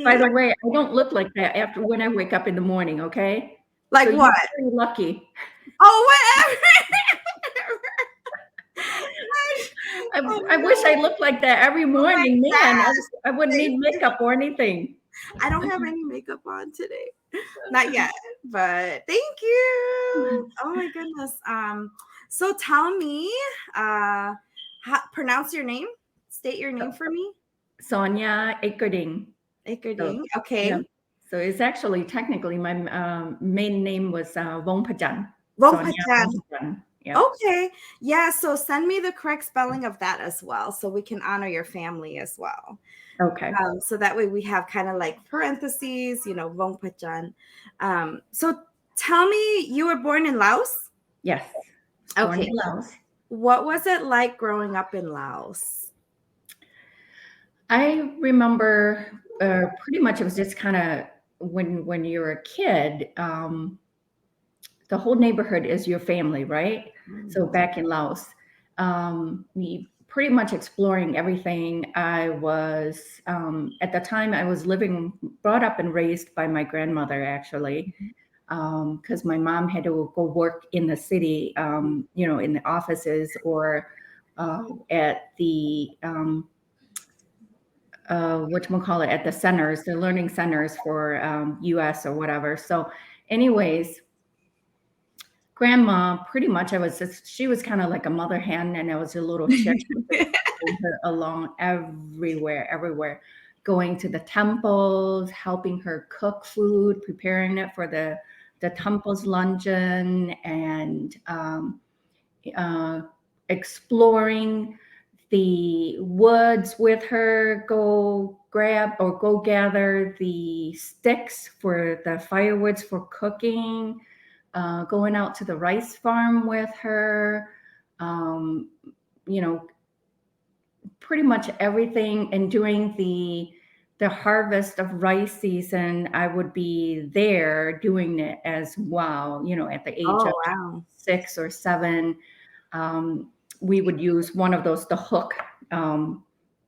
By the way, I don't look like that after when I wake up in the morning, okay? So Like you're what? pretty lucky. Oh, whatever. I wish Oh I no. looked like that every Oh my morning. Man, gosh. I wouldn't need makeup or anything. I don't have any makeup on today. Not yet, but thank you. Oh my goodness. So tell me, pronounce your name. State your name for me. Soneya Eggerding. So, Eckerding. yeah. Okay. So it's actually technically my main name was Vongpajan. Sonia Vongpachan. Vongpajan. Yep. Okay. Yeah. So send me the correct spelling of that as well, so we can honor your family as well. Okay. So that way we have kind of like parentheses, Vongpachan. So tell me, you were born in Laos? Yes. Born Okay. in Laos. What was it like growing up in Laos? I remember pretty much it was just kind of when you're a kid, the whole neighborhood is your family, right? So Mm. back in Laos, we pretty much exploring everything. I was at the time I was brought up and raised by my grandmother actually, because my mom had to go work in the city, in the offices or at the whatchamacallit, at the centers, the learning centers for US or whatever. So, anyways, grandma, pretty much she was kind of like a mother hen, and I was a little chick with her along everywhere, going to the temples, helping her cook food, preparing it for the temple's luncheon, and uh, exploring the woods with her, go gather the sticks for the firewoods for cooking, going out to the rice farm with her, um, you know, pretty much everything, and during the harvest of rice season, I would be there doing it as well, at the age Oh, of wow. 6 or 7. um, we would use one of those, the hook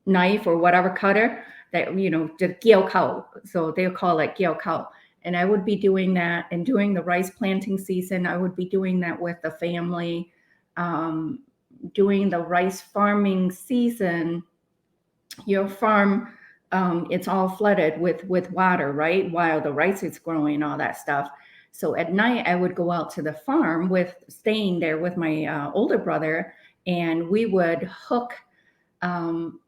knife or whatever cutter that, the gyao kao. So they'll call it gyao kao. And I would be doing that. And during the rice planting season, I would be doing that with the family. Um, During the rice farming season, your farm, it's all flooded with water, right? While the rice is growing, all that stuff. So at night, I would go out to the farm staying there with my older brother, and we would hook um,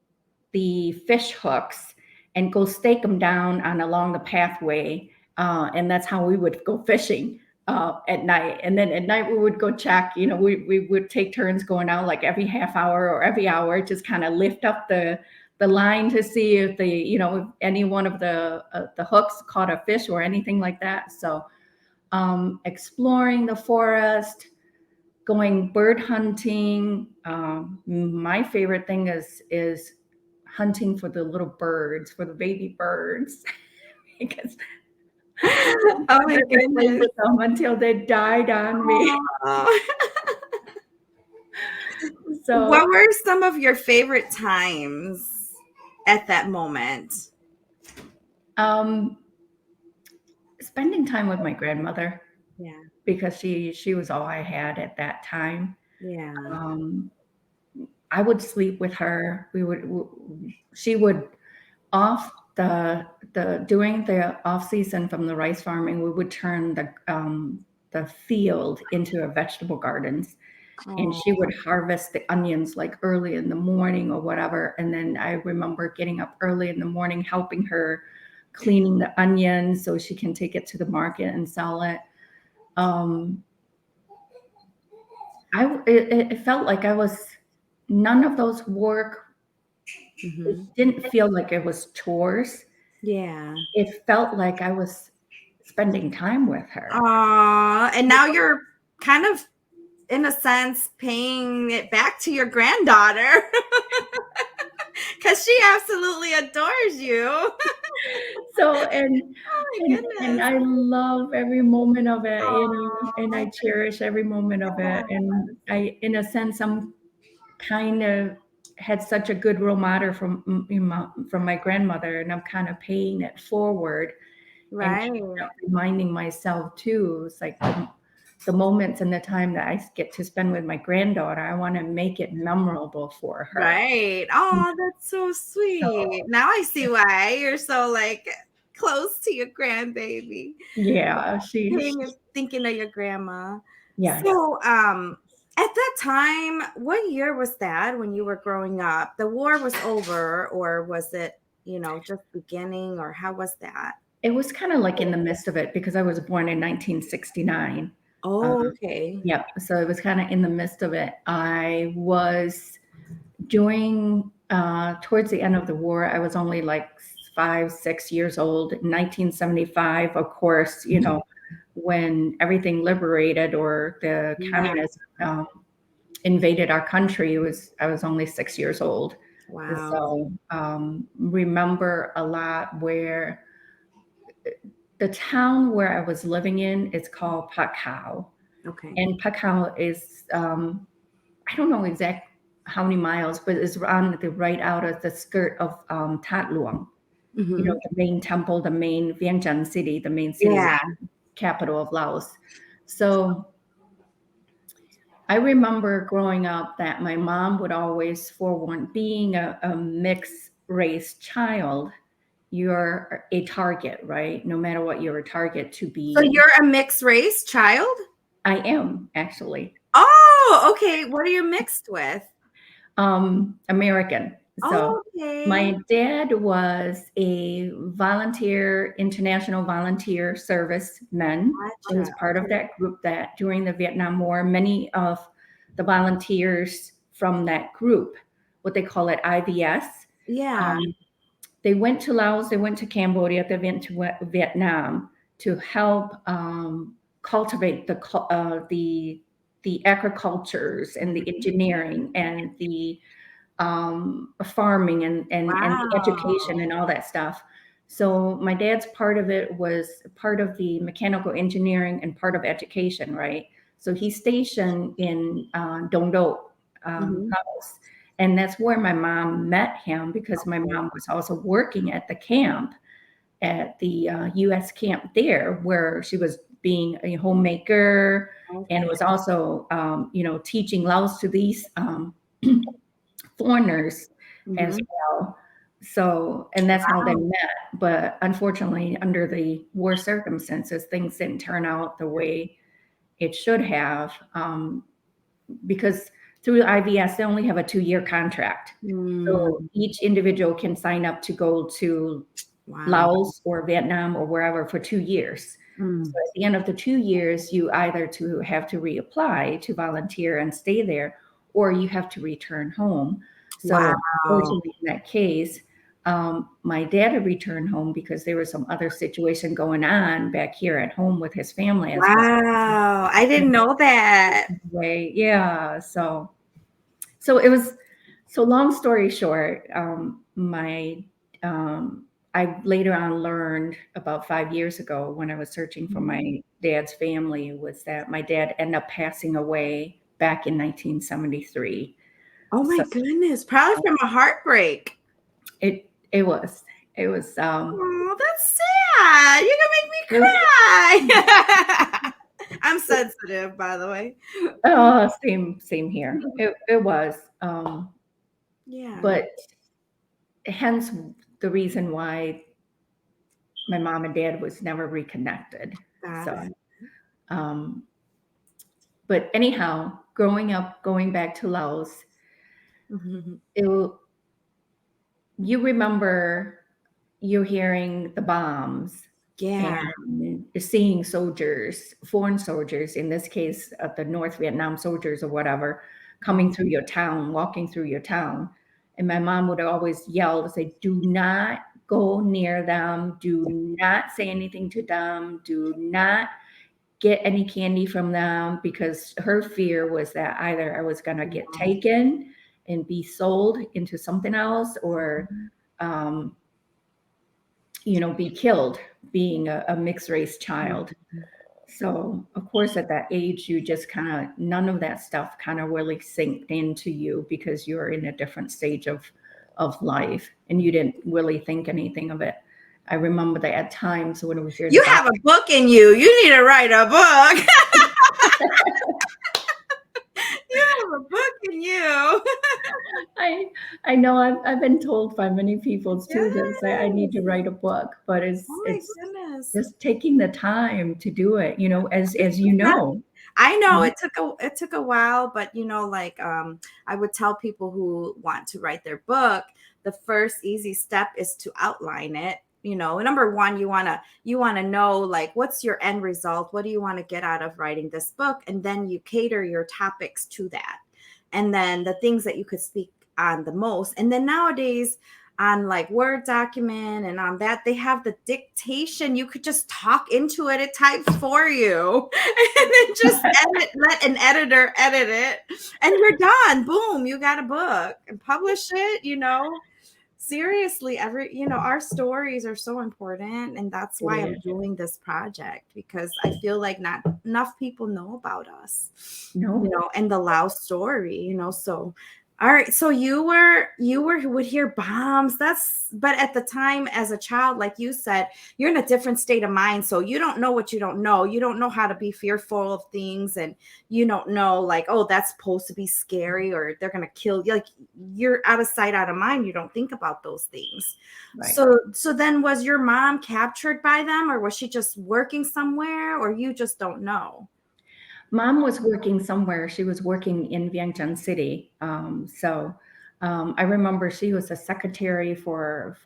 the fish hooks and go stake them down on along the pathway, and that's how we would go fishing at night. And then at night we would go check. We would take turns going out like every half hour or every hour, just kind of lift up the line to see if if any one of the hooks caught a fish or anything like that. So exploring the forest, going bird hunting. My favorite thing is hunting for the little birds, for the baby birds, because Oh I my got to play goodness. with them until they died on me. Aw. What So, were some of your favorite times at that moment? um, spending time with my grandmother, Yeah. because she was all I had at that time. Yeah. Um, I would sleep with her. She would off the during the off season from the rice farming, we would turn the field into a vegetable gardens, and Oh, she would harvest the onions like early in the morning or whatever. And then I remember getting up early in the morning, helping her cleaning the onions so she can take it to the market and sell it. Um, it felt like I was none of those work. It mhm. didn't feel like it was chores. Yeah. It felt like I was spending time with her. And now you're kind of, in a sense, paying it back to your granddaughter because she absolutely adores you. So Oh my and goodness. I love every moment of it, and Aw. I cherish every moment of it. And I, in a sense, I'm kind of had such a good role model from my grandmother, and I'm kind of paying it forward and Right. reminding myself too. It's like the moments and the time that I get to spend with my granddaughter, I want to make it memorable for her. Right. Oh, that's so sweet. So, Now I see why you're so like close to your grandbaby. yeah, Thinking of your grandma. yes. So, at that time, what year was that when you were growing up? The war was over, or was it, just beginning, or how was that? It was kind of like in the midst of it because I was born in 1969. Oh, okay. Yeah, so it was kind of in the midst of it. I was during towards the end of the war. I was only like 5, 6 years old. In 1975, of course, when everything liberated or the Yeah. communists invaded our country, I was only 6 years old. Wow. So remember a lot where the town where I was living in is called Pakao. Okay. And Pakao is, I don't know exact how many miles, but it's on the right out of the skirt of Tat Luang, Hmm. the main temple, the main Vientiane city, the main city Yeah. capital of Laos. So I remember growing up that my mom would always forewarn, being a mixed race child, you're a target, right? No matter what, you're a target to So be. you're a mixed race child? I am actually Oh, okay. What are you mixed with? American. So Okay. my dad was a volunteer, international volunteer serviceman. He was Gotcha. part of that group that during the Vietnam War, many of the volunteers from that group, what they call it IVS, Yeah. um, they went to Laos, they went to Cambodia, they went to Vietnam to help cultivate the agricultures and the engineering and the farming and the education Wow. and all that stuff. So my dad's part of it was part of the mechanical engineering and part of education, right? So he's stationed in Dong Do, Hmm. Laos. And that's where my mom met him because my Okay. mom was also working at the camp, at the U.S. camp there, where she was being a homemaker and Okay. was also, teaching Laos to these foreigners as Hmm. well. So, and that's how they met. But unfortunately, under the war circumstances, things didn't turn out the way it should have, because through IVS, they only have a 2-year contract. So Mm. each individual can sign up to go to Wow. Laos or Vietnam or wherever for 2 years. So Mm. at the end of the 2 years, you either to have to reapply to volunteer and stay there, or you have to return home. So Wow. unfortunately, in that case, my dad had returned home because there was some other situation going on back here at home with his family as well. Wow. I didn't know that. Way, yeah. So it was. So long story short, I later on learned about 5 years ago when I was searching for Mhm. my dad's family was that my dad ended up passing away back in 1973. Oh my So goodness. Probably from a heartbreak. it was Oh, that's sad. You're it was gonna make me cry. I'm sensitive, by the way. oh, same here. It was Yeah. but hence the reason why my mom and dad was never reconnected. Got So it. um but anyhow, growing up, going back to Laos, Mhm. it, you remember you hearing the bombs Yeah. and seeing soldiers, foreign soldiers, in this case, the North Vietnam soldiers or whatever, coming through your town, walking through your town. And my mom would always yell to say, do not go near them. Do not say anything to them. Do not get any candy from them, because her fear was that either I was going to get taken and be sold into something else, or um, be killed being a mixed race child. So, of course, at that age, you just kind of, none of that stuff kind of really synced into you because you're in a different stage of life and you didn't really think anything of it. I remember that at times when we were hearing You about have a book in you. You need to write a book. You have a book in you. I know I've been told by many people too that say I need Yes. to write a book, but Oh my it's goodness. just taking the time to do it, you know, as you know. I know Mhm. it took a while, but like I would tell people who want to write their book, the first easy step is to outline it. Number one, you want to know like what's your end result? What do you want to get out of writing this book? And then you cater your topics to that. And then the things that you could speak on the most. And then nowadays on like Word document and on that, they have the dictation. You could just talk into it. It types for you and then just let an editor edit it and you're done. Boom, you got a book and publish it. Seriously, our stories are so important. And that's It why I'm is. doing this project, because I feel like not enough people know about us, No. and the Lao story, so all right, so you would hear bombs. But at the time as a child, like you said, you're in a different state of mind. So you don't know what you don't know. You don't know how to be fearful of things. And you don't know like, oh, that's supposed to be scary or they're going to kill you. Like you're out of sight, out of mind. You don't think about those things. Right. So then was your mom captured by them, or was she just working somewhere, or you just don't know? Mom was working somewhere. She was working in Vientiane City. I remember she was a secretary for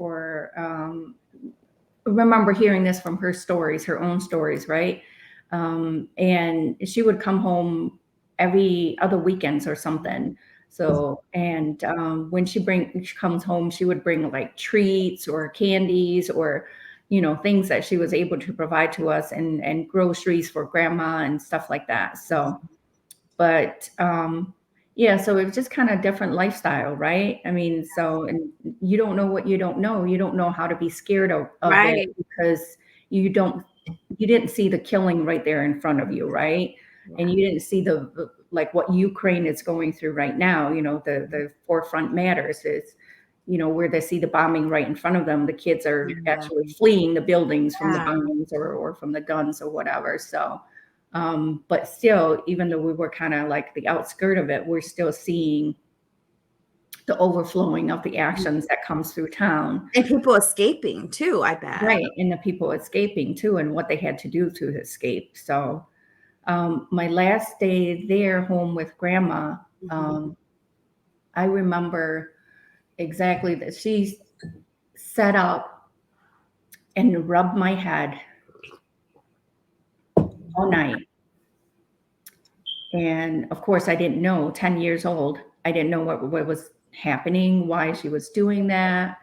remember hearing this from her stories, her own stories, right? And she would come home every other weekends or something. So, and when she comes home, she would bring like treats or candies or, things that she was able to provide to us and groceries for grandma and stuff like that. So, but yeah, so it was just kind of different lifestyle, right? I mean, so and you don't know what you don't know. You don't know how to be scared of it Right. because you didn't see the killing right there in front of you, right? Yeah. And you didn't see like what Ukraine is going through right now, the forefront matters is, where they see the bombing right in front of them, the kids are Yeah. actually fleeing the buildings from the Yeah. bombs or from the guns or whatever. So but still, even though we were kind of like the outskirt of it, we're still seeing the overflowing of the actions that comes through town. And people escaping too, I bet. Right. And the people escaping too, and what they had to do to escape. So my last day there home with grandma, Mhm. um, I remember exactly that she sat up and rubbed my head all night. And of course, I didn't know, 10 years old, I didn't know what was happening, why she was doing that.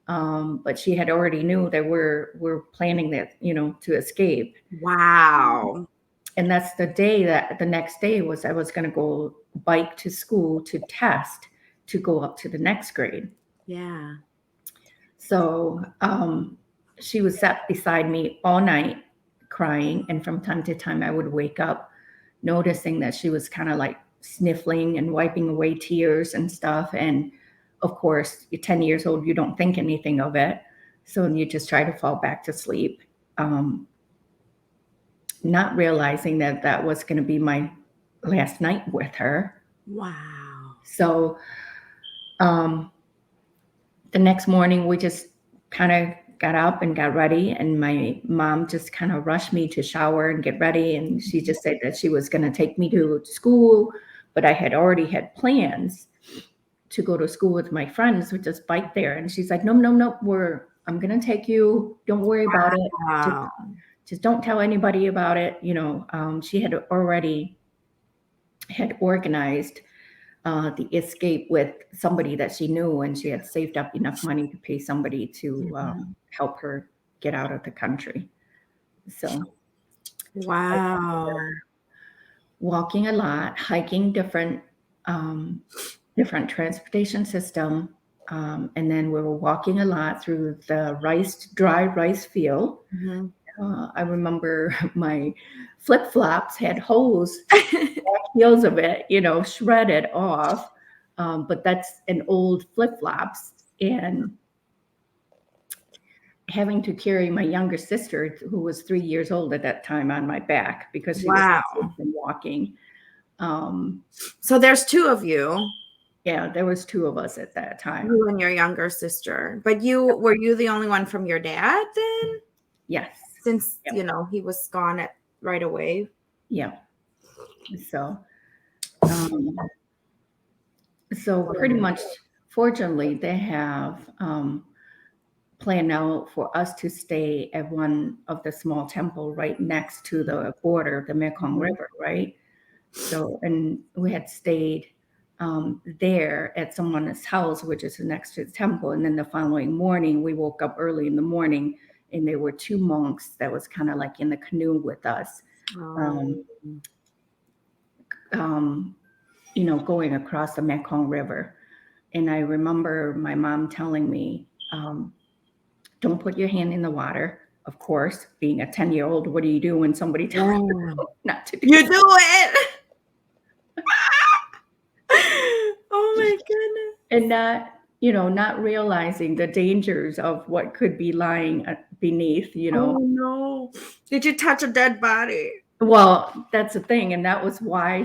But she had already knew that we're planning that, to escape. Wow. And that's the next day was I was going to go bike to school to test to go up to the next grade. Yeah. So she was sat beside me all night crying. And from time to time, I would wake up noticing that she was kind of like sniffling and wiping away tears and stuff. And of course, you're 10 years old, you don't think anything of it. So you just try to fall back to sleep, not realizing that that was going to be my last night with her. Wow. So the next morning, we just kind of got up and got ready. And my mom just kind of rushed me to shower and get ready. And she just said that she was going to take me to school. But I had already had plans to go to school with my friends, with just bike there. And she's like, no, no, no, I'm going to take you. Don't worry about it. Just, Wow. just don't tell anybody about it. She had already had organized the escape with somebody that she knew, and she had saved up enough money to pay somebody to help her get out of the country. So I Wow. walking a lot, hiking different transportation system, and then we were walking a lot through the dry rice field. Mhm. I remember my flip flops had holes, back heels of it, shredded off. But that's an old flip flops, and having to carry my younger sister, who was 3 years old at that time, on my back because she was Wow. sick from walking. Um, So there's two of you, yeah, there was two of us at that time. you and your younger sister. But were you the only one from your dad then? Yes. Since, Yep. he was gone right away. Yeah. So, um, pretty much, fortunately, they have planned out for us to stay at one of the small temple right next to the border of the Mekong Mhm. River, right? So, and we had stayed there at someone's house, which is next to the temple. And then the following morning, we woke up early in the morning, and there were two monks that was kind of like in the canoe with us, Oh. um, um, going across the Mekong River. And I remember my mom telling me, don't put your hand in the water. Of course, being a 10-year-old, what do you do when somebody tells Yeah. you not to do You that? do it. Oh my goodness. And not realizing the dangers of what could be lying beneath. Oh no. Did you touch a dead body? Well, that's the thing. And that was why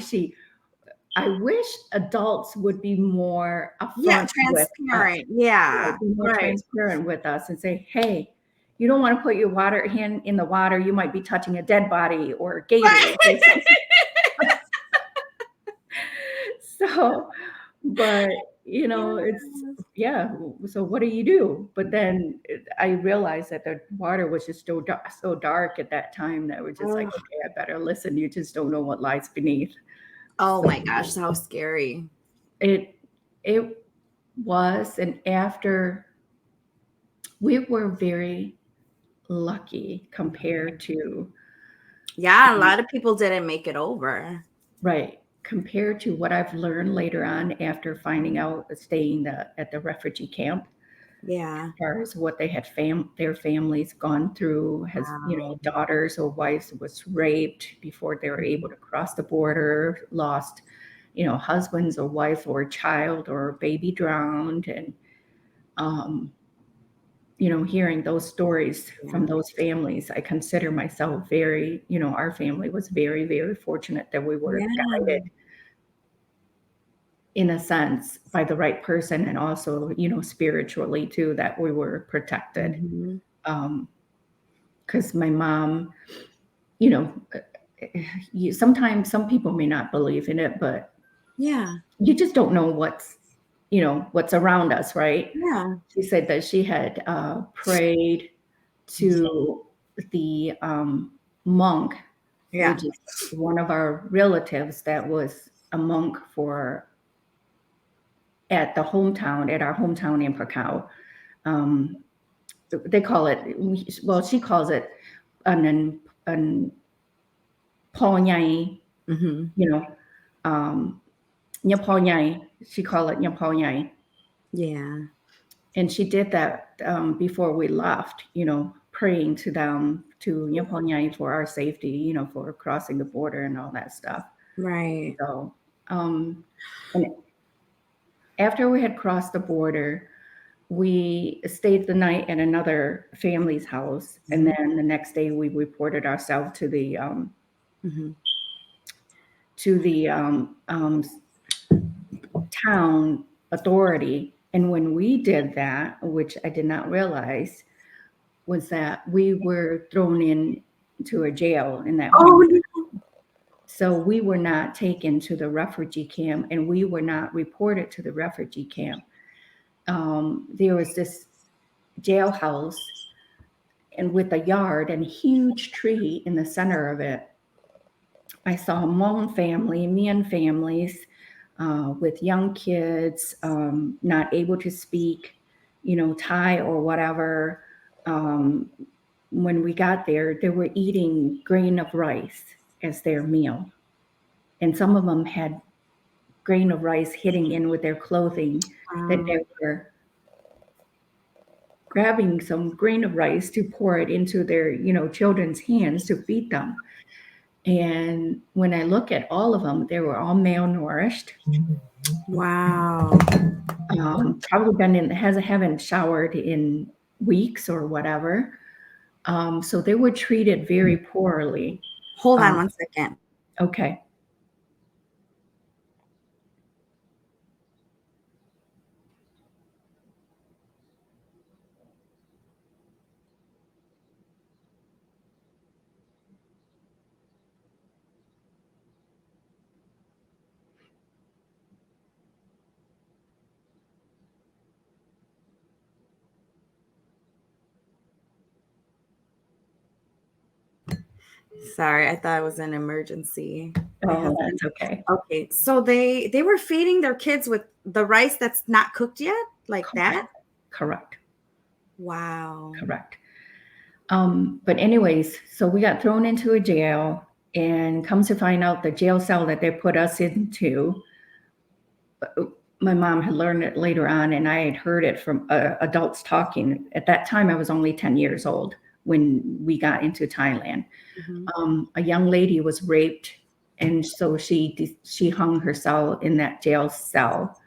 I wish adults would be more Yeah, upfront with us. transparent. Yeah. Be more Right. transparent with us and say, hey, you don't want to put your hand in the water. You might be touching a dead body or a gator or something. So, but it's, yeah. So what do you do? But then I realized that the water was just so dark at that time that we're just like, Ugh. okay, I better listen. You just don't know what lies beneath. Oh So my gosh, how scary. it it was, and after, we were very lucky compared to, Yeah, a lot of people didn't make it over. right, compared to what I've learned later on after finding out, staying at the refugee camp, Yeah. as far as what they had their families gone through, has, Wow. daughters or wives was raped before they were able to cross the border, lost, husbands or wife or a child or a baby drowned, and um, hearing those stories from Yeah. those families, I consider myself very, our family was very, very fortunate that we were Yeah. guided, in a sense, by the right person, and also, spiritually too, that we were protected. Mhm. Because my mom, you know, sometimes some people may not believe in it, but Yeah. you just don't know what's around us, right? Yeah. She said that she had prayed to the monk, Yeah. which is one of our relatives that was a monk at our hometown in Pacau. Um, they call it, well, she calls it an Paul Nhai, Mhm. you know, um, Nha Paul Nhai. She called it Nha Paul Nhai. Yeah. And she did that before we left, praying to them, to Nha Paul Nhai, for our safety, for crossing the border and all that stuff. Right. So, and after we had crossed the border, we stayed the night at another family's house, and Mhm. then the next day we reported ourselves to the Mhm. to the town authority. And when we did that, which I did not realize, was that we were thrown into a jail in that Oh, home. no. So we were not taken to the refugee camp, and we were not reported to the refugee camp. There was this jailhouse, and with a yard and a huge tree in the center of it. I saw Hmong family, Mian families with young kids, not able to speak, Thai or whatever. Um, when we got there, they were eating grain of rice as their meal. And some of them had grain of rice hitting in with their clothing, that Um, they were grabbing some grain of rice to pour it into their, children's hands to feed them. And when I look at all of them, they were all malnourished. Wow. Probably haven't showered in weeks or whatever. So they were treated very poorly. Hold on Um, 1 second. okay. Sorry, I thought it was an emergency. My Oh, husband. that's okay. Okay, so they were feeding their kids with the rice that's not cooked yet, like Correct. that. Correct. Wow. Correct. But anyways, so we got thrown into a jail, and comes to find out the jail cell that they put us into, my mom had learned it later on, and I had heard it from adults talking. At that time, I was only 10 years old when we got into Thailand. A young lady was raped, and so she hung herself in that jail cell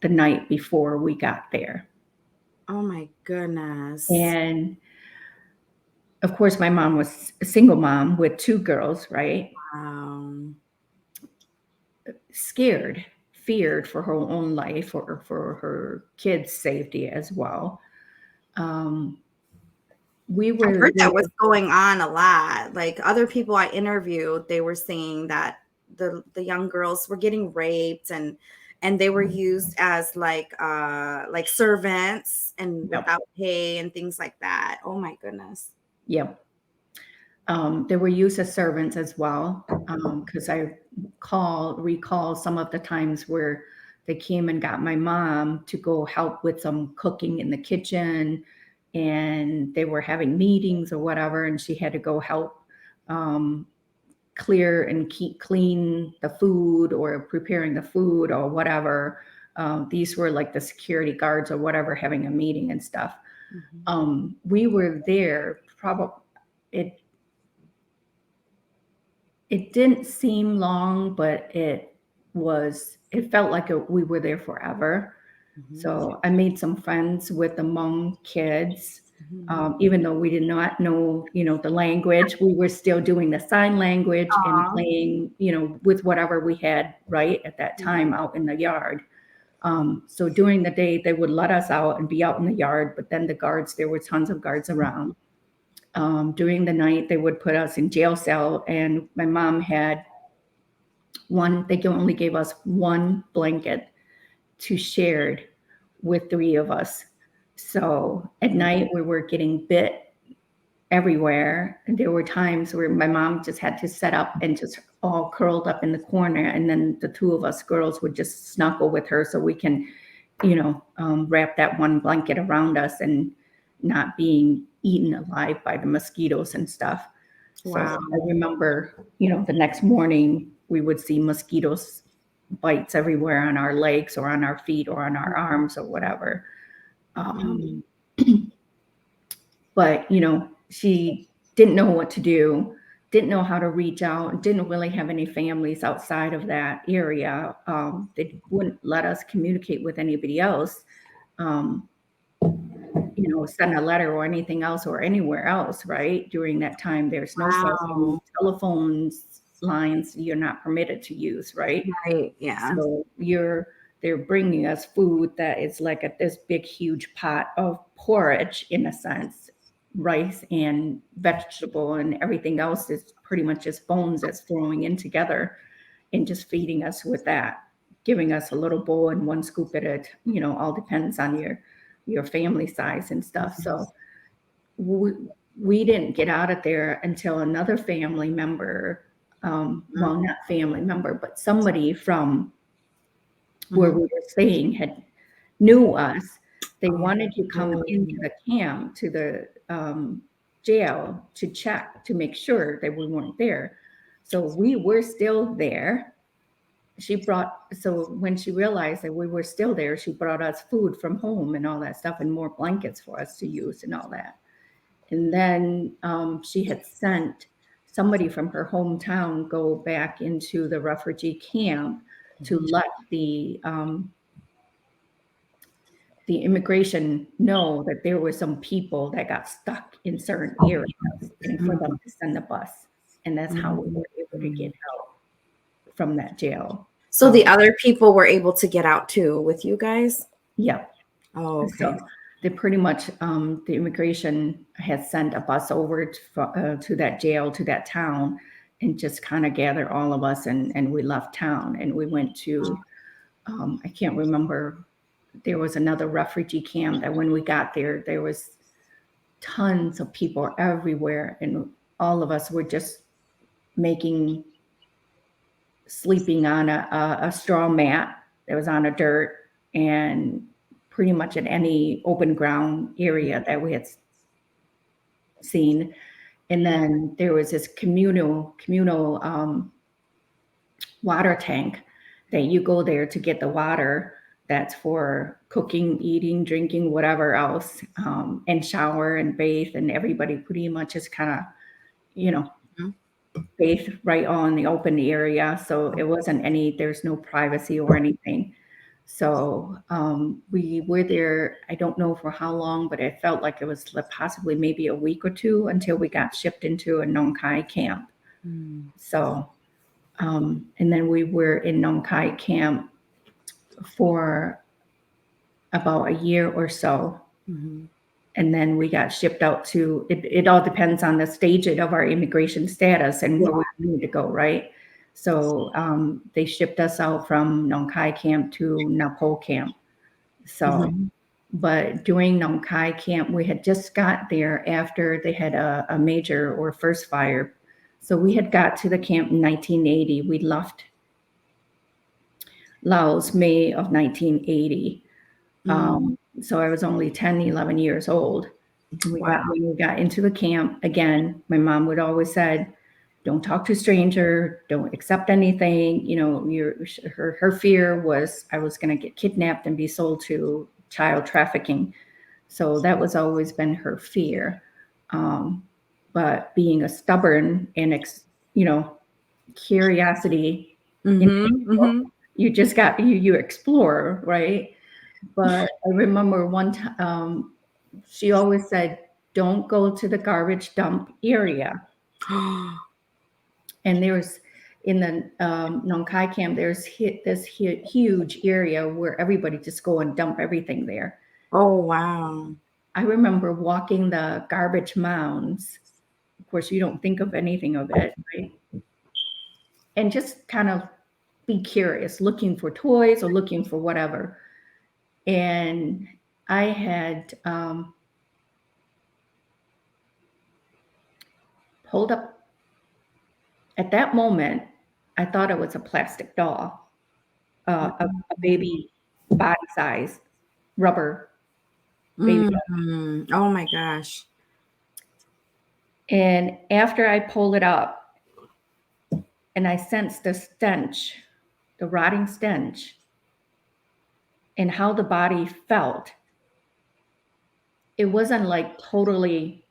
the night before we got there. Oh my goodness. And of course, my mom was a single mom with 2 girls, right? Wow. Scared, feared for her own life or for her kids' safety as well. We I were heard there. that was going on a lot. Like other people I interviewed, they were saying that the young girls were getting raped and they were used as like servants and Yep. without pay and things like that. Oh my goodness. Yep. There were used as servants as well, because I recall some of the times where they came and got my mom to go help with some cooking in the kitchen, and they were having meetings or whatever, and she had to go help clear and keep clean the food or preparing the food or whatever. These were like the security guards or whatever having a meeting and stuff. We were there probably. It didn't seem long, but it felt like we were there forever. So I made some friends with the Hmong kids. Even though we did not know, the language, we were still doing the sign language and playing, with whatever we had right at that time out in the yard. So during the day, they would let us out and be out in the yard, but then there were tons of guards around. During the night, they would put us in jail cell, and my mom had they only gave us one blanket to shared with 3 of us. So at night, we were getting bit everywhere. And there were times where my mom just had to set up and just all curled up in the corner. And then the 2 of us girls would just snuggle with her so we can, wrap that one blanket around us and not being eaten alive by the mosquitoes and stuff. Wow. So I remember, the next morning we would see mosquitoes bites everywhere on our legs or on our feet or on our arms or whatever. But, she didn't know what to do, didn't know how to reach out, didn't really have any families outside of that area. They wouldn't let us communicate with anybody else, send a letter or anything else or anywhere else, right? During that time, there's no cell phone, telephones, lines you're not permitted to use, right? Right. Yeah. So they're bringing us food that is like this big, huge pot of porridge in a sense, rice and vegetable and everything else is pretty much just bones that's throwing in together and just feeding us with that, giving us a little bowl and one scoop at it, all depends on your family size and stuff. So we didn't get out of there until another family member, well, not family member, but somebody from where we were staying knew us. They wanted to come into the camp, to the jail, to check, to make sure that we weren't there. So we were still there. so when she realized that we were still there, she brought us food from home and all that stuff and more blankets for us to use and all that. And then she had sent somebody from her hometown go back into the refugee camp to let the immigration know that there were some people that got stuck in certain areas and for them to send a bus. And that's how we were able to get out from that jail. So the other people were able to get out too with you guys? Yeah. Oh, okay. So they pretty much, the immigration had sent a bus over to that jail, to that town, and just kind of gathered all of us, and we left town and we went to, I can't remember, there was another refugee camp that when we got there, there was tons of people everywhere, and all of us were just sleeping on a straw mat that was on a dirt, and pretty much in any open ground area that we had seen. And then there was this communal water tank that you go there to get the water that's for cooking, eating, drinking, whatever else, and shower and bathe. And everybody pretty much is kind of, you know, bathe right on the open area. So it wasn't there's no privacy or anything. So we were there, I don't know for how long, but it felt like it was possibly maybe a week or two until we got shipped into a Nong Khai camp. So, and then we were in Nong Khai camp for about a year or so. And then we got shipped out to, it all depends on the stage of our immigration status and where we need to go, right? So they shipped us out from Nong Khai camp to Napo camp. So, but during Nong Khai camp, we had just got there after they had a major or first fire. So we had got to the camp in 1980. We left Laos May of 1980. So I was only 10, 11 years old. When we got into the camp, again, my mom would always said, don't talk to a stranger, don't accept anything. You know, her fear was I was going to get kidnapped and be sold to child trafficking. So that was always been her fear. But being a stubborn and, curiosity, you just got, you explore, right? But I remember one time, she always said, don't go to the garbage dump area. And there's in the Nong Khai camp, there's this huge area where everybody just go and dump everything there. Oh, wow. I remember walking the garbage mounds. Of course, you don't think of anything of it, right? And just kind of be curious, looking for toys or looking for whatever. And I had pulled up, at that moment, I thought it was a plastic doll, a baby body size rubber baby doll. Oh my gosh. And after I pulled it up and I sensed the stench, the rotting stench, and how the body felt, it wasn't like totally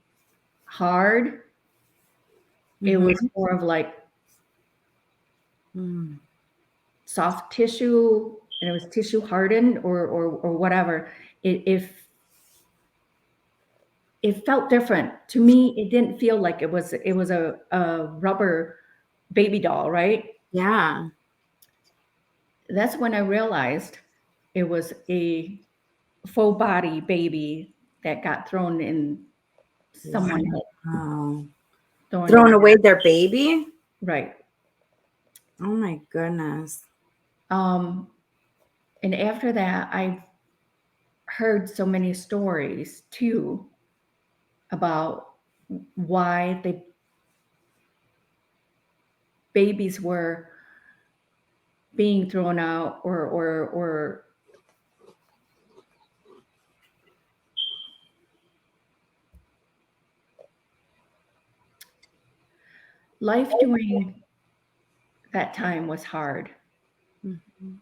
hard. It was more of like soft tissue, and it was tissue hardened or whatever. It felt different to me. It didn't feel like it was a rubber baby doll, right? Yeah. That's when I realized it was a full body baby that got thrown in. Someone thrown away their baby? Right. Oh my goodness. And after that, I heard so many stories too about why the babies were being thrown out or life during that time was hard. Mhm.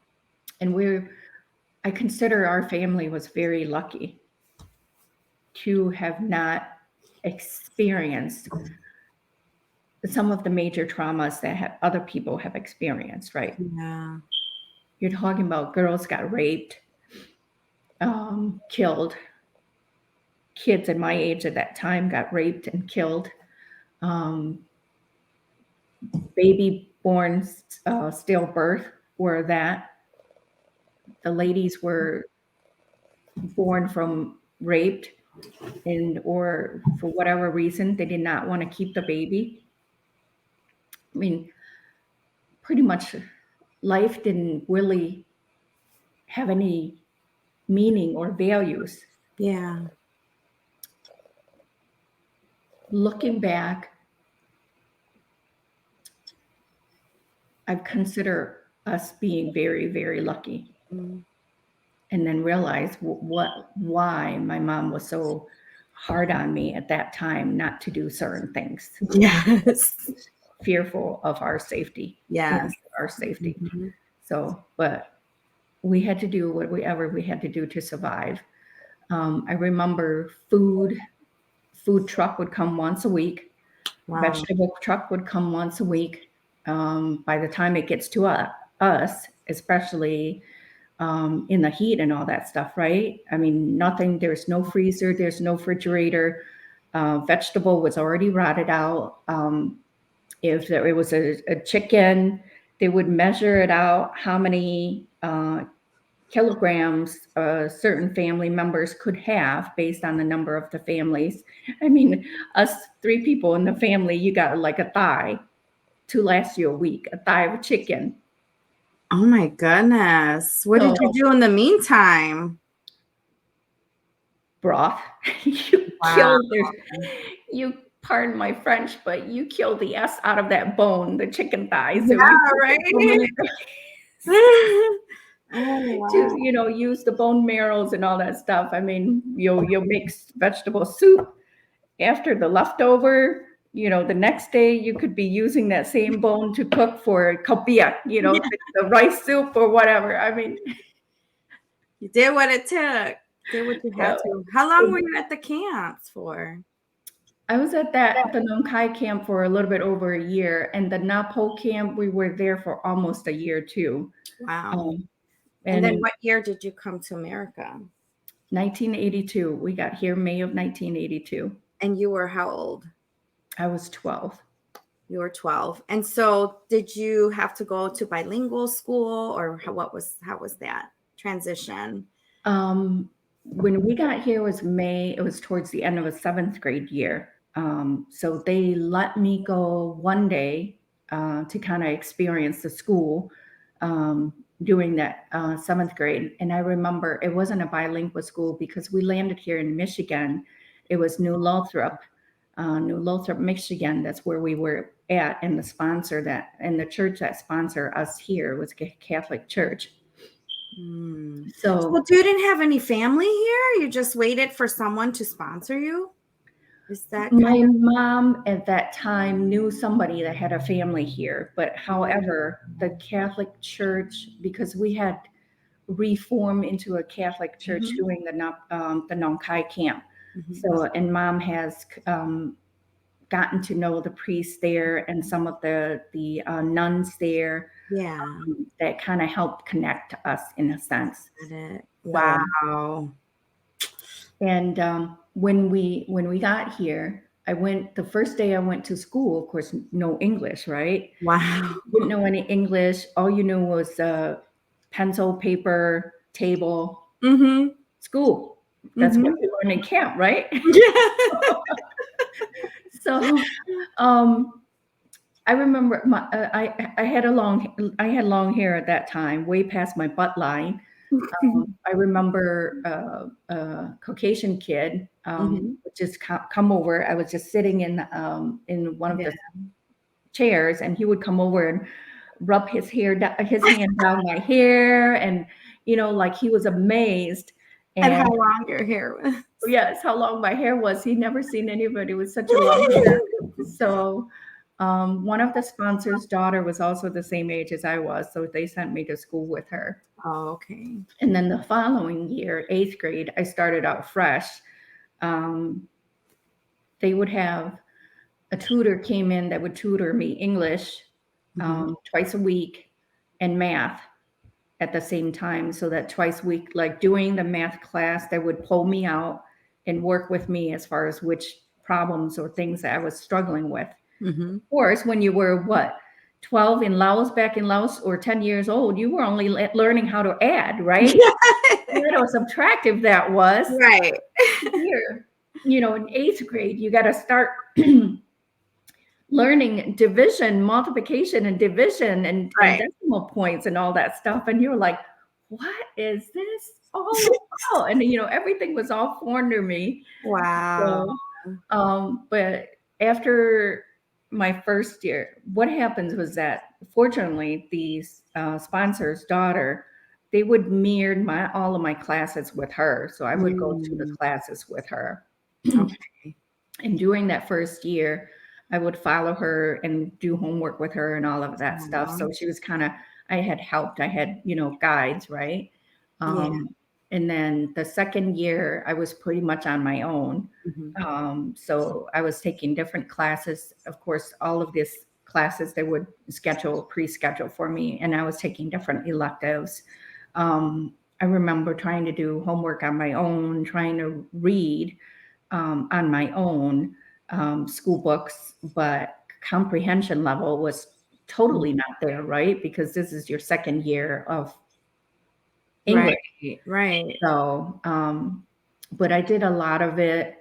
And I consider our family was very lucky to have not experienced some of the major traumas that other people have experienced, right? Yeah. You're talking about girls got raped, killed. Kids at my age at that time got raped and killed. Um, baby born stillbirth were that. The ladies were born from raped, and or for whatever reason they did not want to keep the baby. I mean, pretty much life didn't really have any meaning or values. Yeah. Looking back, I consider us being very, very lucky. Mm. And then realize why my mom was so hard on me at that time not to do certain things, Yes. fearful of our safety, Yes. our safety. Mhm. So, but we had to do whatever we had to do to survive. I remember food truck would come once a week. Wow. Vegetable truck would come once a week. By the time it gets to us, especially in the heat and all that stuff, right? I mean, nothing, there's no freezer, there's no refrigerator. Vegetable was already rotted out. If there, it was a chicken, they would measure it out how many kilograms certain family members could have based on the number of the families. I mean, us three people in the family, you got like a thigh to last you a week, a thigh of a chicken. Oh my goodness. What did So you do in the meantime? broth, you Wow. kill you pardon my French, but you kill the S out of that bone, the chicken thigh. So Yeah, you right? so many Oh, to, wow. use the bone marrows and all that stuff. I mean, you'll mix vegetable soup after the leftover. The next day you could be using that same bone to cook for copia, Yeah, the rice soup or whatever. I mean, you did what it took. Did what you had uh, to. How long were you at the camps for? I was at the Nong Khai camp for a little bit over a year, and the Napo camp we were there for almost a year too. Wow. Um, And then and what year did you come to America? 1982, we got here May of 1982. And you were how old? I was 12. You were 12. And so did you have to go to bilingual school or how was that transition? When we got here was May. It was towards the end of a seventh grade year. So they let me go one day to kind of experience the school doing that seventh grade. And I remember it wasn't a bilingual school because we landed here in Michigan. It was New Lothrop, Michigan. That's where we were at. And the church that sponsor us here was a Catholic church. Hmm. So So you didn't have any family here? You just waited for someone to sponsor you? Is that kind my mom at that time knew somebody that had a family here, but however, the Catholic Church, because we had reformed into a Catholic church Mhm. doing the Nong Khai camp. Mhm. So, and mom has gotten to know the priests there and some of the nuns there Yeah. that kind of helped connect us in a sense. Got it. So, Wow. and when we got here, I went the first day I went to school. Of course, no English, right? Wow. Didn't know any English. All you knew was pencil, paper, table, Mhm. school. That's what Mhm. you learn in camp, right? Yeah. So, um, I remember I had long hair at that time, way past my butt line. I remember a Caucasian kid Mhm. would just come over. I was just sitting in one of Yeah. the chairs, and he would come over and rub his hand down my hair, and like he was amazed. And how And long your hair was. yes, how long my hair was. He never seen anybody with such a long hair. So One of the sponsors' daughter was also the same age as I was, so they sent me to school with her. Oh, okay. And then the following year, 8th grade, I started out fresh. Um, they would have a tutor came in that would tutor me English twice a week and math at the same time. So that twice a week, like doing the math class, they would pull me out and work with me as far as which problems or things that I was struggling with. Mm-hmm. Of course, when you were 12 in Laos, back in Laos, or 10 years old, you were only learning how to add, right? Add or subtract if that was. Right. Here, in 8th grade, you got to start learning division, multiplication, and division, and Right. decimal points and all that stuff. And you're like, what is this all about? And, everything was all foreign to me. Wow. But after my first year, what happens was that fortunately, the sponsor's daughter, they would mirror all of my classes with her. So I would go to the classes with her. Okay. And during that first year, I would follow her and do homework with her and all of that stuff. So she was I had helped. I had, guides, right? Yeah. And then the second year, I was pretty much on my own. So I was taking different classes. Of course, all of these classes, they would pre-schedule for me, and I was taking different electives. I remember trying to do homework on my own, trying to read on my own school books, but comprehension level was totally not there, right? Because this is your second year of English. Right. So, but I did a lot of it.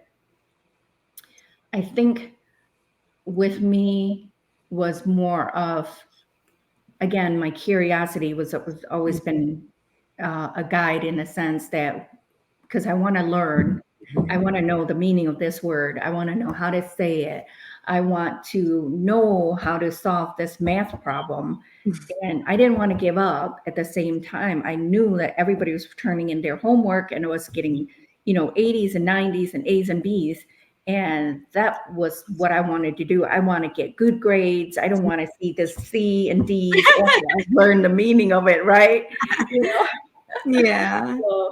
I think with me was more of, again, my curiosity was always been a guide in a sense that, because I want to learn, I want to know the meaning of this word. I want to know how to say it. I want to know how to solve this math problem. And I didn't want to give up. At the same time, I knew that everybody was turning in their homework and it was getting, 80s and 90s and A's and B's. And that was what I wanted to do. I want to get good grades. I don't want to see this C and D's. I learned the meaning of it, right? Yeah. So,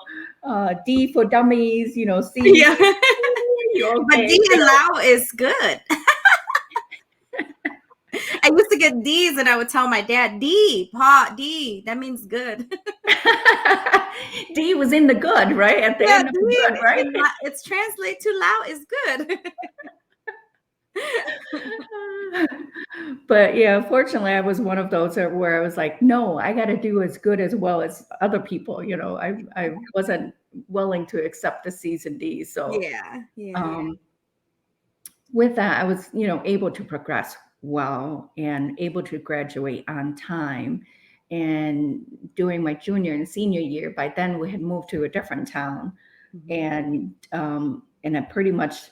D for dummies, C. Yeah. Okay, But D and Lao is good. I used to get D's and I would tell my dad, D, that means good. D was in the good, right? At the end of the good, right? It's translate to Lao is good. But yeah, fortunately, I was one of those where I was like, no, I got to do as good as well as other people. I wasn't willing to accept the C's and D's. So yeah. With that, I was, able to progress well and able to graduate on time. And during my junior and senior year, by then we had moved to a different town, and I pretty much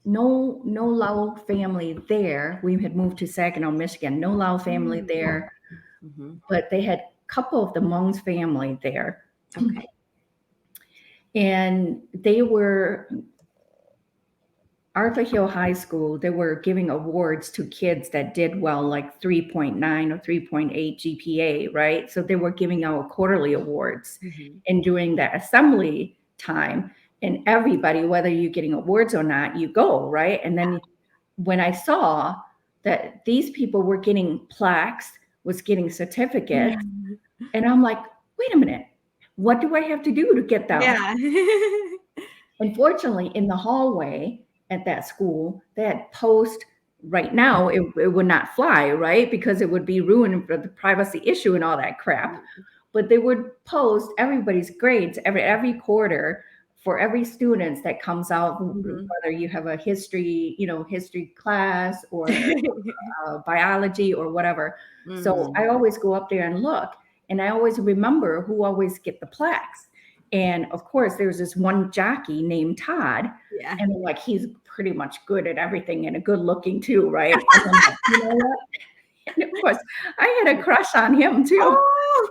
no Lao family there. We had moved to Saginaw, Michigan. No Lao family there, but they had a couple of the Hmong's family there. Okay. And they were Arthur Hill High School. They were giving awards to kids that did well, like 3.9 or 3.8 GPA, right? So they were giving out quarterly awards. And during that assembly time, and everybody, whether you're getting awards or not, you go, right? And then when I saw that these people were getting plaques, was getting certificates, and I'm like, wait a minute, what do I have to do to get them? Yeah. Unfortunately, in the hallway at that school, they had post. Right now, it would not fly, right? Because it would be ruined for the privacy issue and all that crap. But they would post everybody's grades every quarter for every student that comes out, whether you have a history class or biology or whatever. So I always go up there and look, and I always remember who always get the plaques. And of course, there's this one jockey named Todd, and like he's pretty much good at everything and a good looking too, right? And I'm like, you know what? And of course, I had a crush on him too. Oh.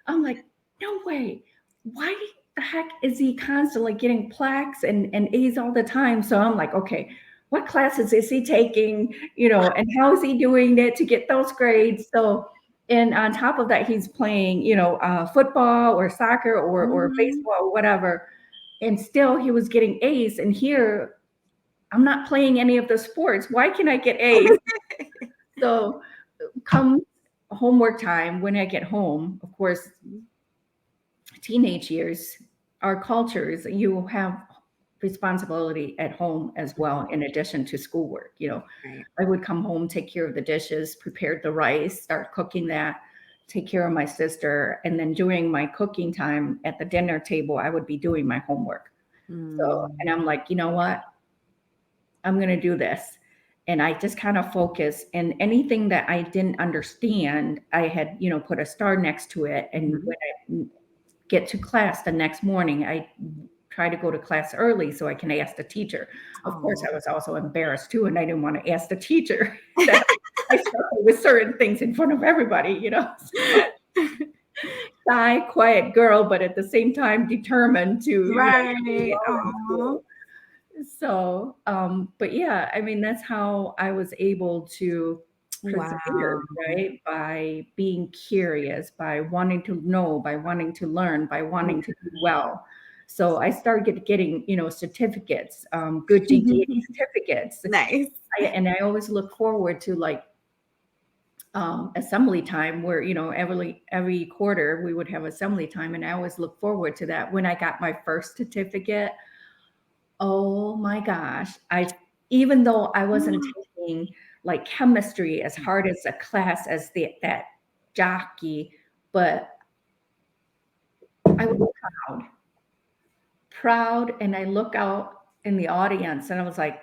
I'm like, no way. Why the heck is he constantly getting plaques and A's all the time? So I'm like, okay, what classes is he taking, and how is he doing it to get those grades? So, and on top of that, he's playing, football or soccer or Mhm. baseball or whatever. And still he was getting A's. And here I'm not playing any of the sports. Why can I get A's? So come homework time, when I get home, of course, teenage years, our cultures, you have responsibility at home as well, in addition to schoolwork. Right. I would come home, take care of the dishes, prepare the rice, start cooking that, take care of my sister. And then during my cooking time at the dinner table, I would be doing my homework. So, and Mm. I'm like, you know what? I'm going to do this. And I just kind of focus, and anything that I didn't understand, I had, put a star next to it. And Mhm. when I get to class the next morning, I try to go to class early so I can ask the teacher. Of course, Oh. I was also embarrassed too, and I didn't want to ask the teacher that I struggle with certain things in front of everybody. So shy, quiet girl, but at the same time determined to, do Right. well in Oh. school. So, but yeah, I mean, that's how I was able to persevere, Wow. right? By being curious, by wanting to know, by wanting to learn, by wanting to do well. So I started getting, certificates, good GPA certificates. Nice. And I always look forward to like assembly time, where every quarter we would have assembly time, and I always look forward to that. When I got my first certificate, oh my gosh. Even though I wasn't taking like chemistry as hard as a class as that jockey, but I was proud, and I look out in the audience and I was like,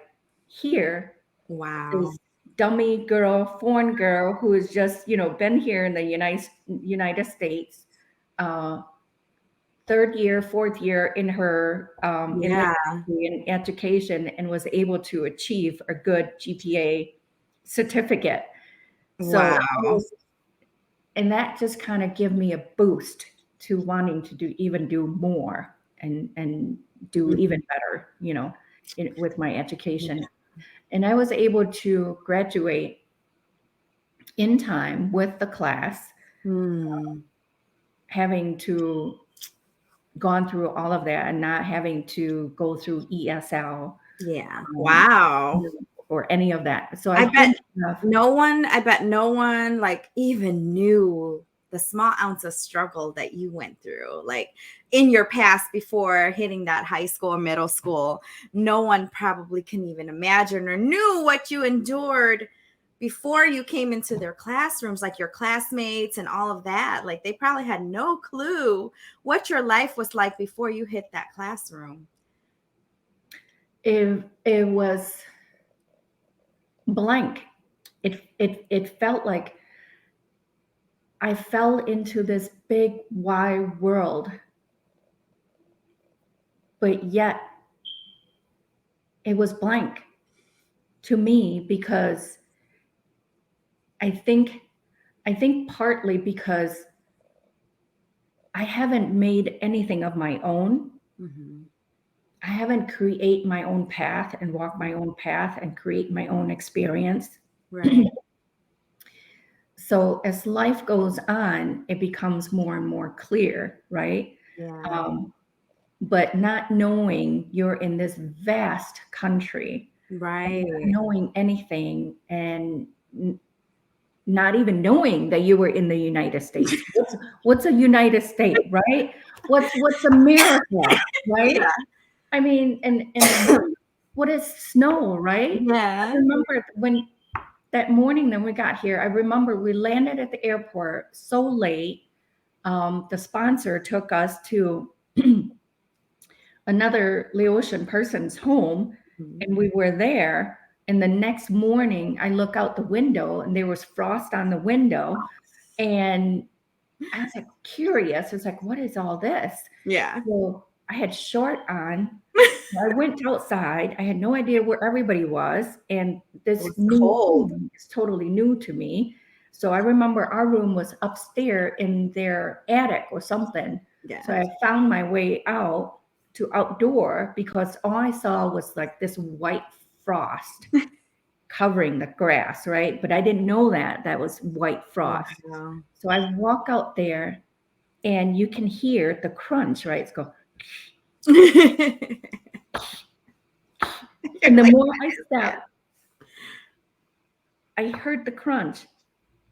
here Wow. is dummy girl, foreign girl who has just, been here in the United States, uh, third year, fourth year in her in this Yeah. in education, and was able to achieve a good GPA certificate. So I Wow. was, and that just kind of give me a boost to wanting to do more, and do Mhm. even better, with my education. And I was able to graduate in time with the class, Mm. having to gone through all of that and not having to go through ESL, Yeah. um, Wow. or any of that. So I I bet think I bet no one like even knew the small ounce of struggle that you went through, like in your past before hitting that high school or middle school. No one probably can even imagine or knew what you endured before you came into their classrooms, like your classmates and all of that. Like they probably had no clue what your life was like before you hit that classroom. it was blank. It felt like I fell into this big wide world, but yet it was blank to me, because I think I think partly because I haven't made anything of my own. Mhm. I haven't create my own path and walk my own path and create my own experience. Right. So as life goes on, it becomes more and more clear, right? Yeah. Um, but not knowing you're in this vast country, and not Right. knowing anything, and not even knowing that you were in the United States. What's a United State, right? What's America, right? Yeah. I mean, and what is snow, right? I Yeah. remember when that morning that we got here, I remember we landed at the airport so late. The sponsor took us to another Laotian person's home, Mhm. and we were there. And the next morning, I look out the window and there was frost on the window. And I was like curious. It's like, what is all this? Yeah. So I had short on. I went outside. I had no idea where everybody was. And It this was new cold. home is totally new to me. So I remember our room was upstairs in their attic or something. So Yeah. I found my way out to outdoor, because all I saw was like this white frost covering the grass, right? But I didn't know that was white frost. Wow. So I walk out there and you can hear the crunch, right? It's go. And the more I stepped, I heard the crunch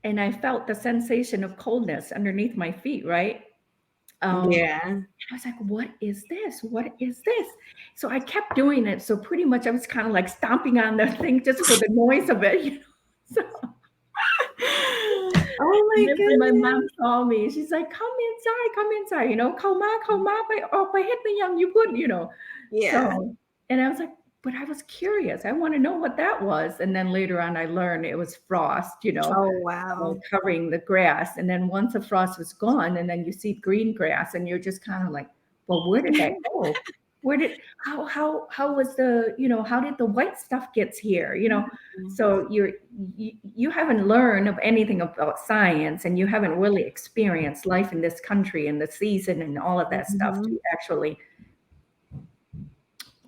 and I felt the sensation of coldness underneath my feet, right? Yeah. I was like, what is this? What is this? So I kept doing it. So pretty much I was kind of like stomping on the thing just for the noise of it, you know. So Oh my and then when my mom goodness. saw me, she's like, come inside, you know, come ma, by hit me young, you would, you know. Yeah. So, and I was like, but I was curious. I want to know what that was. And then later on, I learned it was frost, you know, Oh wow. covering the grass. And then once the frost was gone, and then you see green grass, and you're just kind of like, well, where did that go? Where did how was the, you know, how did the white stuff gets here? You know, so you haven't learned of anything about science, and you haven't really experienced life in this country and the season and all of that stuff to actually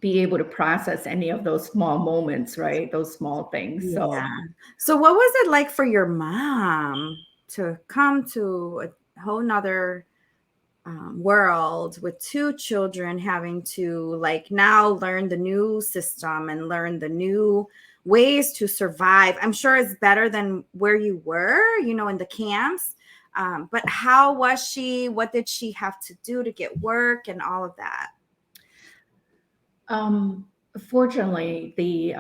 be able to process any of those small moments, right? Those small things. Yeah. So what was it like for your mom to come to a whole nother world with two children, having to like now learn the new system and learn the new ways to survive? I'm sure it's better than where you were, you know, in the camps. But how was she? What did she have to do to get work and all of that? Fortunately, the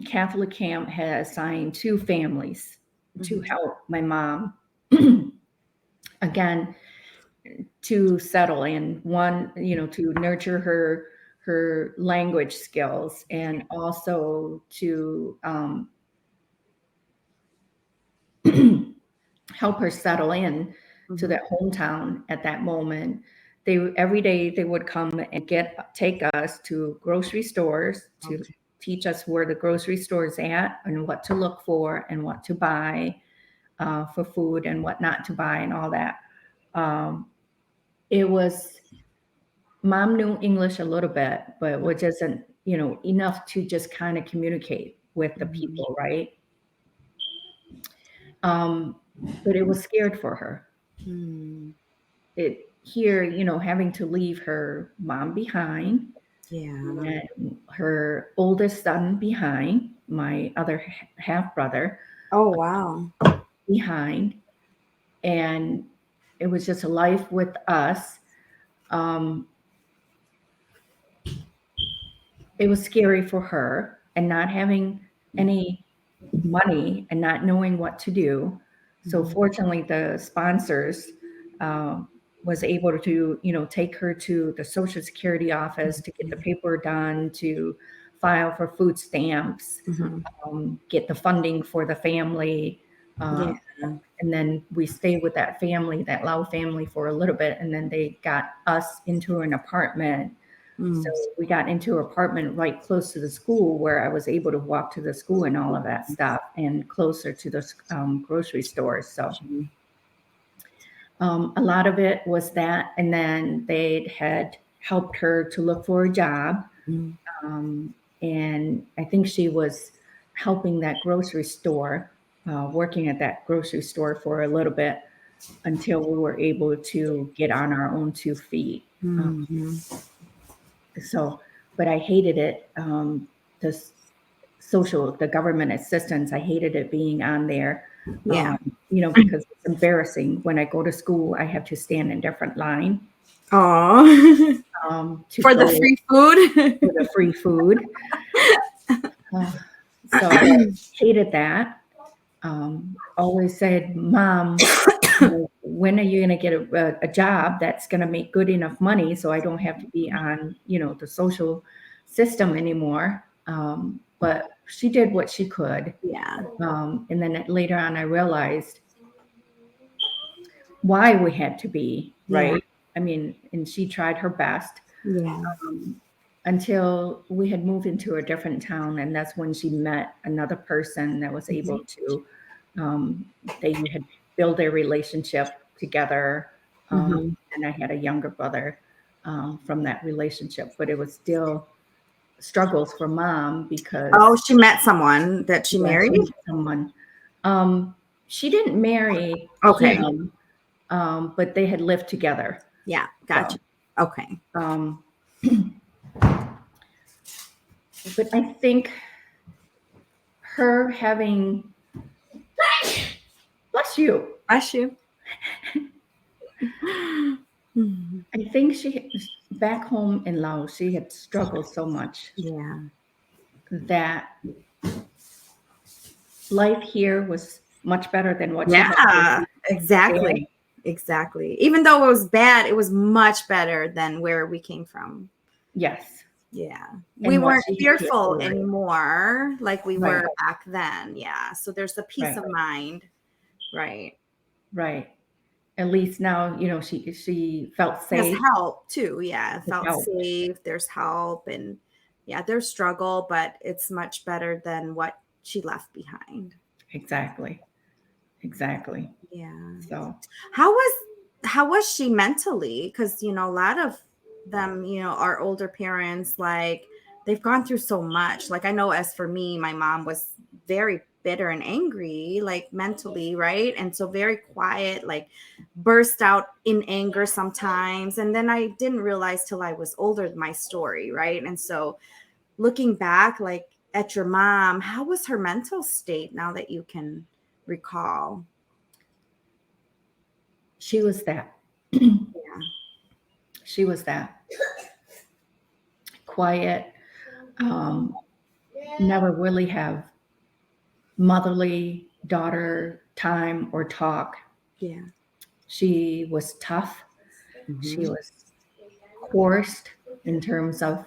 Catholic camp had assigned two families to help my mom again to settle in. One, you know, to nurture her language skills, and also to help her settle in to that hometown at that moment. They every day they would come and take us to grocery stores to teach us where the grocery store's at and what to look for and what to buy for food and what not to buy and all that. It was mom knew English a little bit, but which isn't, you know, enough to just kind of communicate with the people, right? But it was scared for her. Here, you know, having to leave her mom behind, Yeah. and her oldest son behind, my other half brother Oh wow. behind, and it was just a life with us. It was scary for her, and not having any money and not knowing what to do. So fortunately, the sponsors was able to, you know, take her to the Social Security office to get the paper done, to file for food stamps, get the funding for the family. Yeah. And then we stayed with that family, that Lau family, for a little bit. And then they got us into an apartment. So we got into an apartment right close to the school, where I was able to walk to the school and all of that stuff, and closer to the grocery stores. So a lot of it was that. And then they had helped her to look for a job. And I think she was helping that grocery store, working at that grocery store for a little bit until we were able to get on our own 2 feet. So, but I hated it. The government assistance, I hated it being on there. Yeah. You know, because it's embarrassing. When I go to school, I have to stand in different line. Oh. For the free food. For the free food. So I hated that. Always said, Mom, you know, when are you going to get a job that's going to make good enough money so I don't have to be on, you know, the social system anymore? But she did what she could. Yeah. And then later on, I realized why we had to be, right? I mean, and she tried her best. Yeah. Until we had moved into a different town, and that's when she met another person that was able to, they had built their relationship together, and I had a younger brother from that relationship, but it was still struggles for mom because Oh, she met someone that she yeah, married? met someone. She didn't marry Okay. him, but they had lived together. Yeah, gotcha. So, Okay. But I think her having, bless you. Bless you. I think back home in Laos, she had struggled so much Yeah. that life here was much better than what she had Yeah, there. exactly. Exactly. Even though it was bad, it was much better than where we came from. Yes. Yeah. We And what weren't she had to fearful endure. anymore like we Right. were back then. Yeah. So there's the peace Right. of mind. Right. Right. At least now, she felt There's safe. help too. Yeah. With Felt help. safe. There's help. And yeah, there's struggle, but it's much better than what she left behind. Exactly. Exactly. Yeah. So How was she mentally? Because a lot of them, our older parents, like they've gone through so much. Like I know, as for me, my mom was very bitter and angry, like mentally, right? And so very quiet, like burst out in anger sometimes. And then I didn't realize till I was older my story, right? And so looking back, like at your mom, how was her mental state now that you can recall? she was that. Yeah. She was that quiet. Never really have motherly daughter time or talk. Yeah. She was tough. She Mhm. was coerced in terms of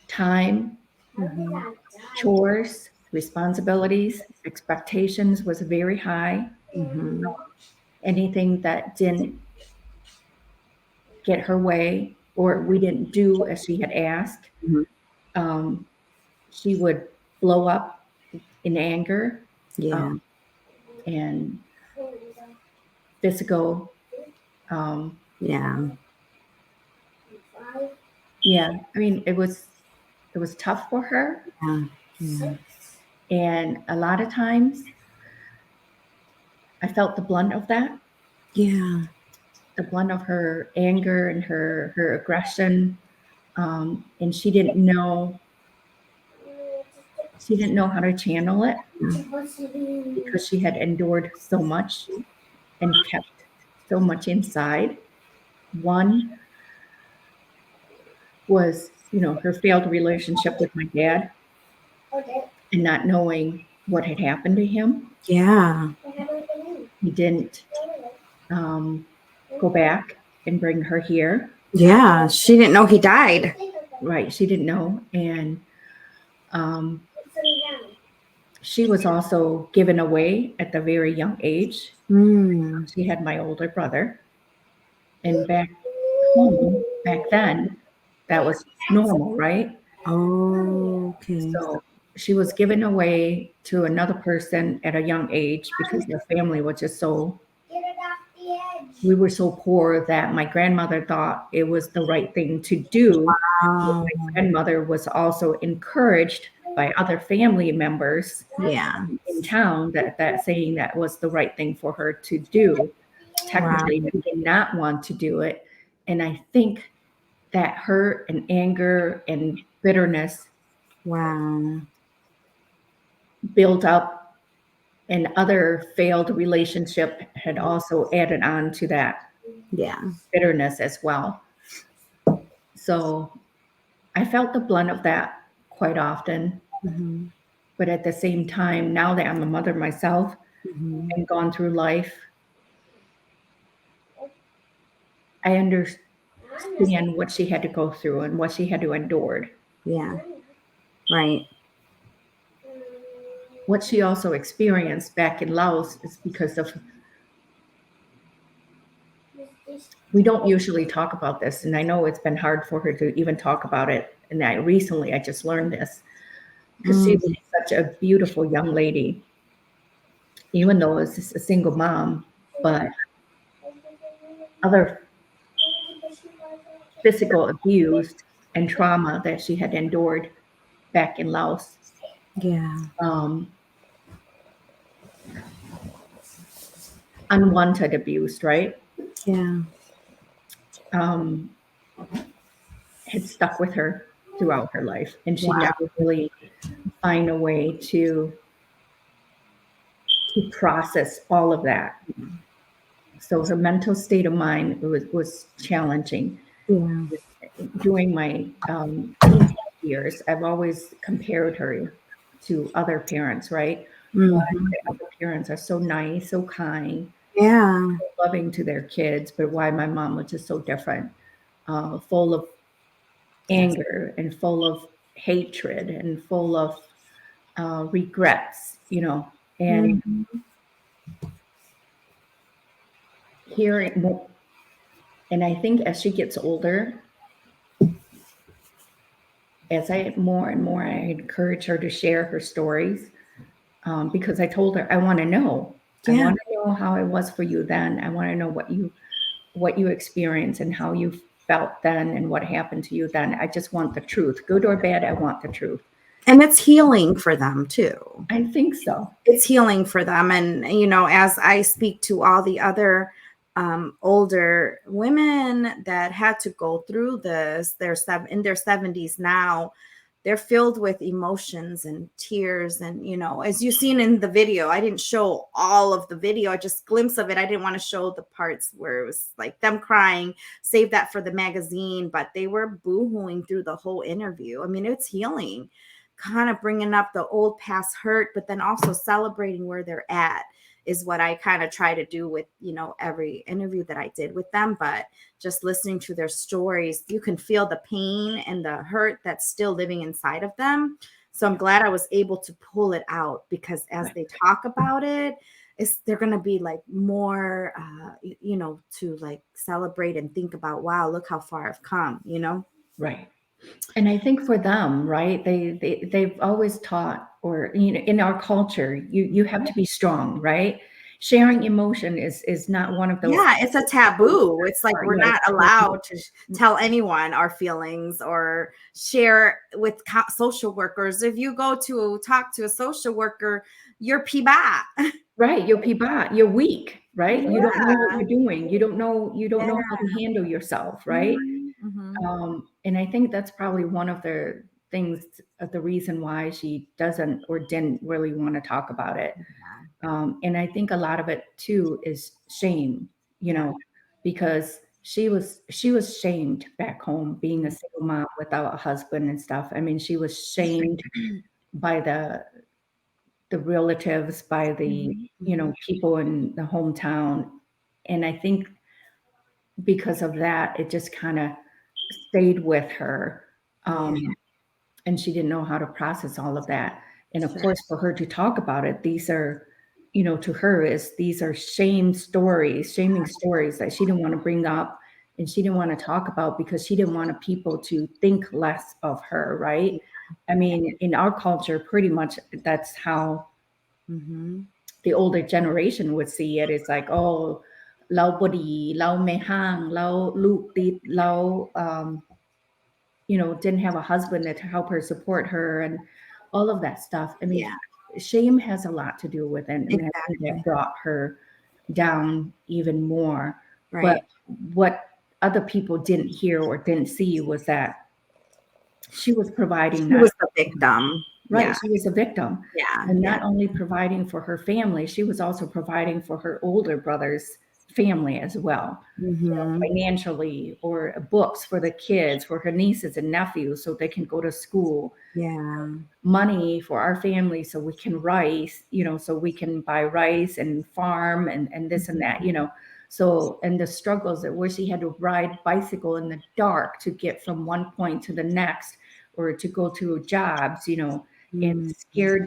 time, Mhm. chores, responsibilities, expectations was very high. Mhm. Anything that didn't get her way or we didn't do as she had asked, Mhm. um, she would blow up in anger, Yeah. um, and physical. Um, Yeah. yeah, I mean, it was tough for her, Yeah. Yeah. and a lot of times I felt the blunt of that, Yeah. the blunt of her anger and her aggression, and she didn't know how to channel it because she had endured so much and kept so much inside. One was, her failed relationship with my dad and not knowing what had happened to him. Yeah. He didn't go back and bring her here. Yeah. She didn't know he died. Right. She didn't know. And um, she was also given away at a very young age. Mm. She had my older brother. And back home, back then, that was normal, right? Oh, okay. So she was given away to another person at a young age because their family was just we were so poor that my grandmother thought it was the right thing to do. But Oh, my grandmother was also encouraged by other family members yeah. in town that saying that was the right thing for her to do. Wow. Technically, we did not want to do it. And I think that hurt and anger and bitterness Wow. built up, and other failed relationship had also added on to that Yeah. bitterness as well. So I felt the blunt of that quite often. Mm-hmm. But at the same time, now that I'm a mother myself Mm-hmm. and gone through life, I understand what she had to go through and what she had to endure. Yeah. Right. What she also experienced back in Laos is because of, we don't usually talk about this, and I know it's been hard for her to even talk about it. And I just learned this because she Mm. was such a beautiful young lady, even though it's a single mom, but other physical abuse and trauma that she had endured back in Laos. Yeah. Unwanted abuse, right? Yeah. Um, had stuck with her throughout her life, and she Wow. never really find a way to process all of that. So her mental state of mind was challenging. Yeah. During my teenage years, I've always compared her to other parents, right? Why Hmm. the other parents are so nice, so kind, Yeah. loving to their kids, but why my mom was just so different, full of Yes. anger and full of hatred and full of regrets, and Hmm. hearing, and I think as she gets older, as I more and more, I encourage her to share her stories, because I told her I want to know. I Yeah. want to know how it was for you then. I want to know what you experienced and how you felt then and what happened to you then. I just want the truth, good or bad. I want the truth. And it's healing for them too. I think so. It's healing for them. And, as I speak to all the other older women that had to go through this, they're in their 70s now, they're filled with emotions and tears. And, as you've seen in the video, I didn't show all of the video, I just glimpse of it. I didn't want to show the parts where it was like them crying, save that for the magazine, but they were boohooing through the whole interview. I mean, it's healing, kind of bringing up the old past hurt, but then also celebrating where they're at is what I kind of try to do with, every interview that I did with them. But just listening to their stories, you can feel the pain and the hurt that's still living inside of them. So I'm glad I was able to pull it out, because as they talk about it, they're going to be like more, to like celebrate and think about, wow, look how far I've come. Right. And I think for them, right, they've always taught, or in our culture, you have to be strong, right? Sharing emotion is not one of those. Yeah, it's a taboo. It's like we're Yeah, not allowed to tell anyone our feelings or share with social workers. If you go to talk to a social worker, you're piba. right. You're piba. You're weak, right? You don't know what Yeah. you're doing. You don't know. You don't Yeah. know how to handle yourself, right? Mhm, mhm. And I think that's probably one of the things, the reason why she doesn't or didn't really want to talk about it. And I think a lot of it too is shame, Yeah. because she was shamed back home being a single mom without a husband and stuff. I mean, she was shamed by the relatives, by the Mhm, mhm. people in the hometown, and I think because of that, it just kind of stayed with her. Yeah. And she didn't know how to process all of that. And of Sure. course, for her to talk about it, these are, to her, these are shaming stories that she didn't want to bring up and she didn't want to talk about because she didn't want people to think less of her, right? I mean, in our culture, pretty much that's how Mhm. the older generation would see it. It's like, oh, เราบดีเราไม่ห่างเราลูกติดเรา didn't have a husband to help her, support her, and all of that stuff. I mean, Yeah, shame has a lot to do with it. I mean, I think that exactly. brought her down even more. But Right. what other people didn't hear or didn't see was that she was providing She not was the victim. right, Yeah. she was a victim. Yeah. And Yeah. not only providing for her family, she was also providing for her older brother's family as well, Mhm. financially, or books for the kids, for her nieces and nephews so they can go to school, Yeah. money for our family so we can so we can buy rice and farm and this and that. So, and the struggles that where she had to ride bicycle in the dark to get from one point to the next, or to go to jobs, and Mm. scared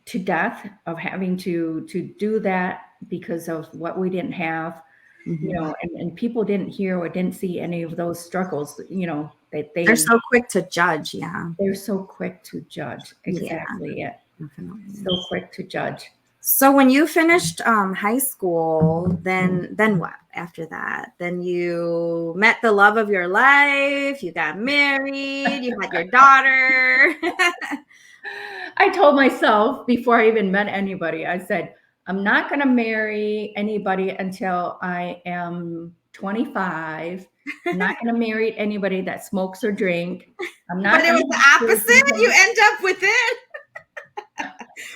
to death of having to do that because of what we didn't have, Mhm. and people didn't hear or didn't see any of those struggles, that They're so quick to judge. Yeah. they're so quick to judge. Yeah. Exactly it. Definitely. So quick to judge. So when you finished high school, then what after that? Then you met the love of your life, you got married, you had your daughter. I told myself before I even met anybody, I said, I'm not going to marry anybody until I am 25. I'm not going to marry anybody that smokes or drink. I'm But not it going was to the have opposite. You children. end up with it.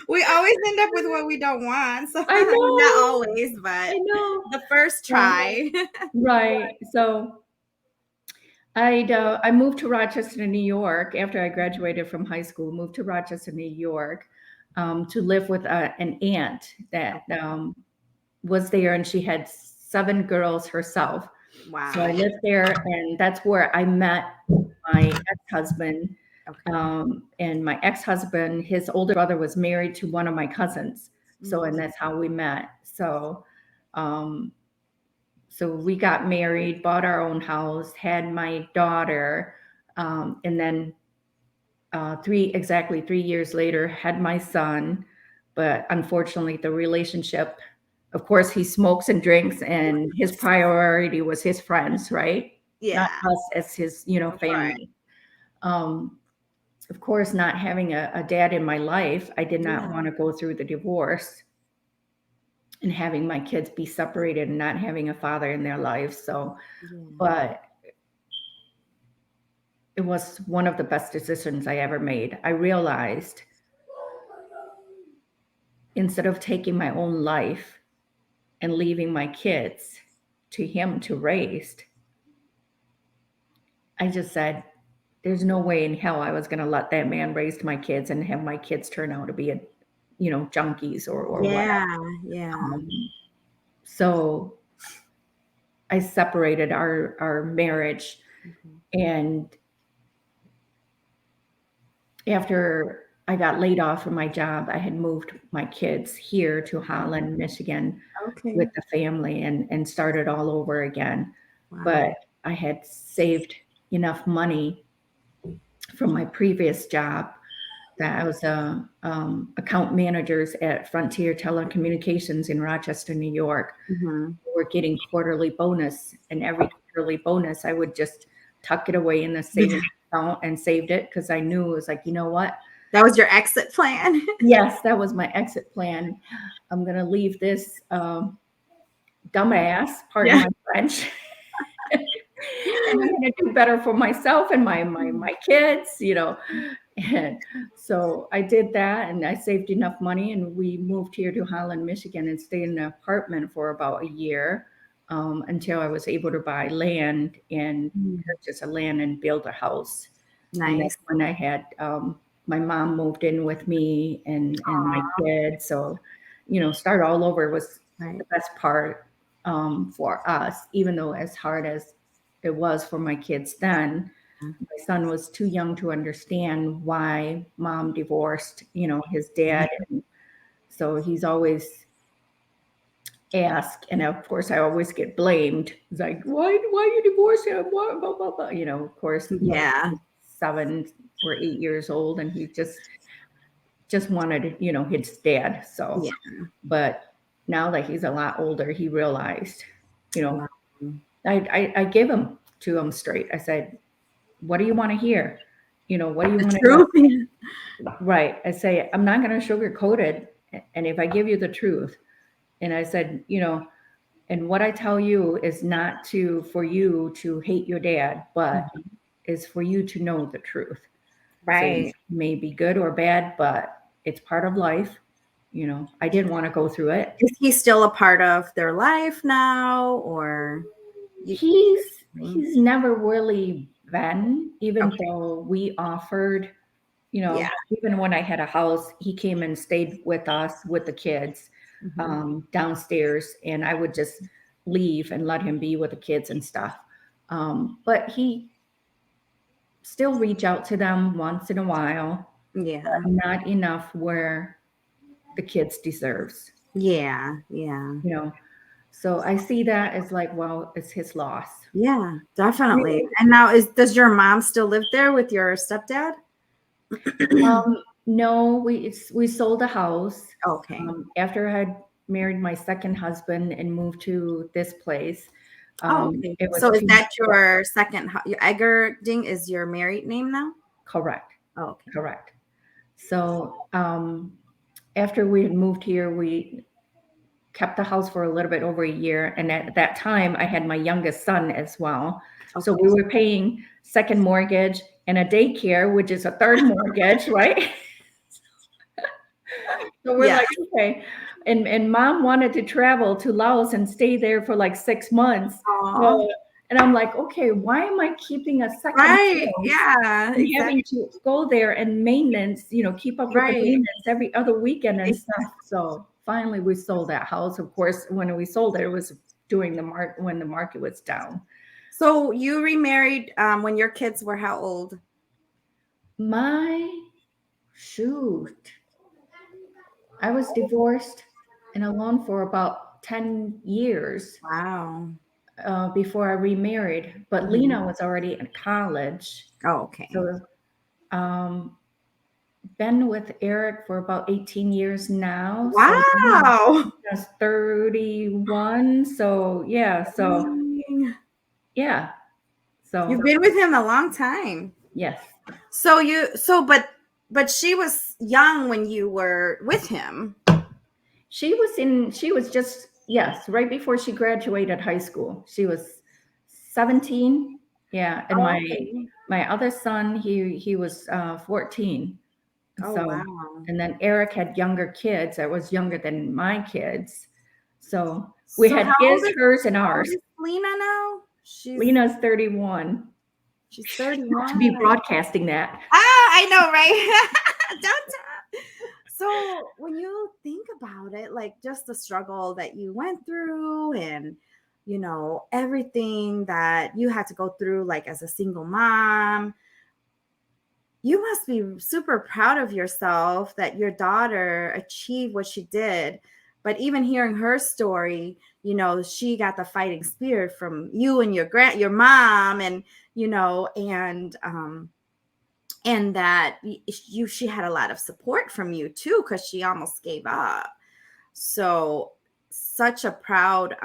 We always end up with what we don't want. So I not know. always, but I know. the first So, try. right. So I moved to Rochester, New York after I graduated from high school. Moved to Rochester, New York, to live with an aunt that was there, and she had 7 girls herself. So I Wow. lived there, and that's where I met my ex-husband. Okay. And my ex-husband, his older brother was married to one of my cousins. So, and Mhm. that's how we met. Um, so we got married, bought our own house, had my daughter, and then exactly 3 years later, had my son. But unfortunately, the relationship, of course, he smokes and drinks, and his priority was his friends, right? Not Yeah. us as his, Of course. family. Um, of course, not having a dad in my life, I did not Yeah. want to go through the divorce and having my kids be separated and not having a father in their life. So, Yeah. but it was one of the best decisions I ever made. I realized instead of taking my own life and leaving my kids to him to raise, I just said, there's no way in hell I was going to let that man raise my kids and have my kids turn out to be, junkies or whatever. Yeah. Yeah. Um, so I separated our marriage, Mhm. and after I got laid off from my job, I had moved my kids here to Holland, Michigan with Okay. the family and started all over again. But Wow. I had saved enough money from my previous job that I was a account managers at Frontier Telecommunications in Rochester, New York. Mhm. We're getting quarterly bonus, and every quarterly bonus, I would just tuck it away in the savings account and saved it because I knew it was like, you know what? That was your exit plan. Yes, that was my exit plan. I'm gonna leave this dumbass, pardon Yeah. my French, and I'm gonna do better for myself and my kids. And so I did that, and I saved enough money, and we moved here to Holland, Michigan, and stayed in an apartment for about a year, until I was able to buy land and Mm. purchase a land and build a house. And that's Nice. when I had my mom moved in with me and my Aw. kids. So, start all over was the Right. best part for us, even though as hard as it was for my kids then. My son was too young to understand why mom divorced, his dad. And so he's always asked, and of course I always get blamed. It's like, why you divorced him? What, blah, blah, blah. Of course, Yeah. 7 or 8 years old, and he just wanted, his dad. So, Yeah. but now that he's a lot older, he realized, you know, Wow. I gave him to him straight. I said, what do you want to hear? What do you The want to know? truth. Right. I say, I'm not going to sugarcoat it. And if I give you the truth, and I said, and what I tell you is not for you to hate your dad, but is for you to know the truth. So it Right. may be good or bad, but it's part of life. I didn't want to go through it. Is he still a part of their life now, or you? He's never really been, even Okay. though we offered, Yeah. even when I had a house, he came and stayed with us with the kids Mhm. downstairs, and I would just leave and let him be with the kids and stuff. But he still reach out to them once in a while, Yeah. not enough where the kids deserves, Yeah. Yeah. you know. So I see that as like, well, it's his loss. Yeah. Definitely. Really. And now, does your mom still live there with your stepdad? Um, No, we sold a house Okay. after I had married my second husband and moved to this place. Oh, okay. It was So is too much that your second, your Eggerding is your married name now? correct, Oh, okay. correct. So after we had moved here, we kept the house for a little bit over a year, and at that time, I had my youngest son as well. So Okay. we were paying second mortgage and a daycare, which is a third mortgage, right? So we're Yeah. like, okay. And mom wanted to travel to Laos and stay there for like 6 months. Aw. So, and I'm like, okay, why am I keeping a second Right. house Yeah. and having Exactly. to go there and maintenance, keep up with the Right. maintenance every other weekend and stuff. So finally we sold that house. Of course, when we sold it, it was during when the market was down. So you remarried when your kids were how old? My shoot. I was divorced and alone for about 10 years. Wow. Before I remarried, but Mhm. Lena was already in college. Oh, okay. So, um, been with Eric for about 18 years now. So Wow. Lena's 31. So yeah, Dang. yeah. You've So been with him a long time. yes, But she was young when you were with him. she was just, yes, right before she graduated high school. She was 17. Yeah. And Oh, my, okay. my other son, he was 14. Oh, So, wow. and then Eric had younger kids that was younger than my kids. So we So had his, hers, and how old ours. is Lena now? Lena's 31. She's Not to be 31. broadcasting that. I know, right? Don't tell. So when you think about it, like just the struggle that you went through and everything that you had to go through like as a single mom, you must be super proud of yourself that your daughter achieved what she did. But even hearing her story, she got the fighting spirit from you and your mom, and and that she had a lot of support from you too, because she almost gave up. So such a proud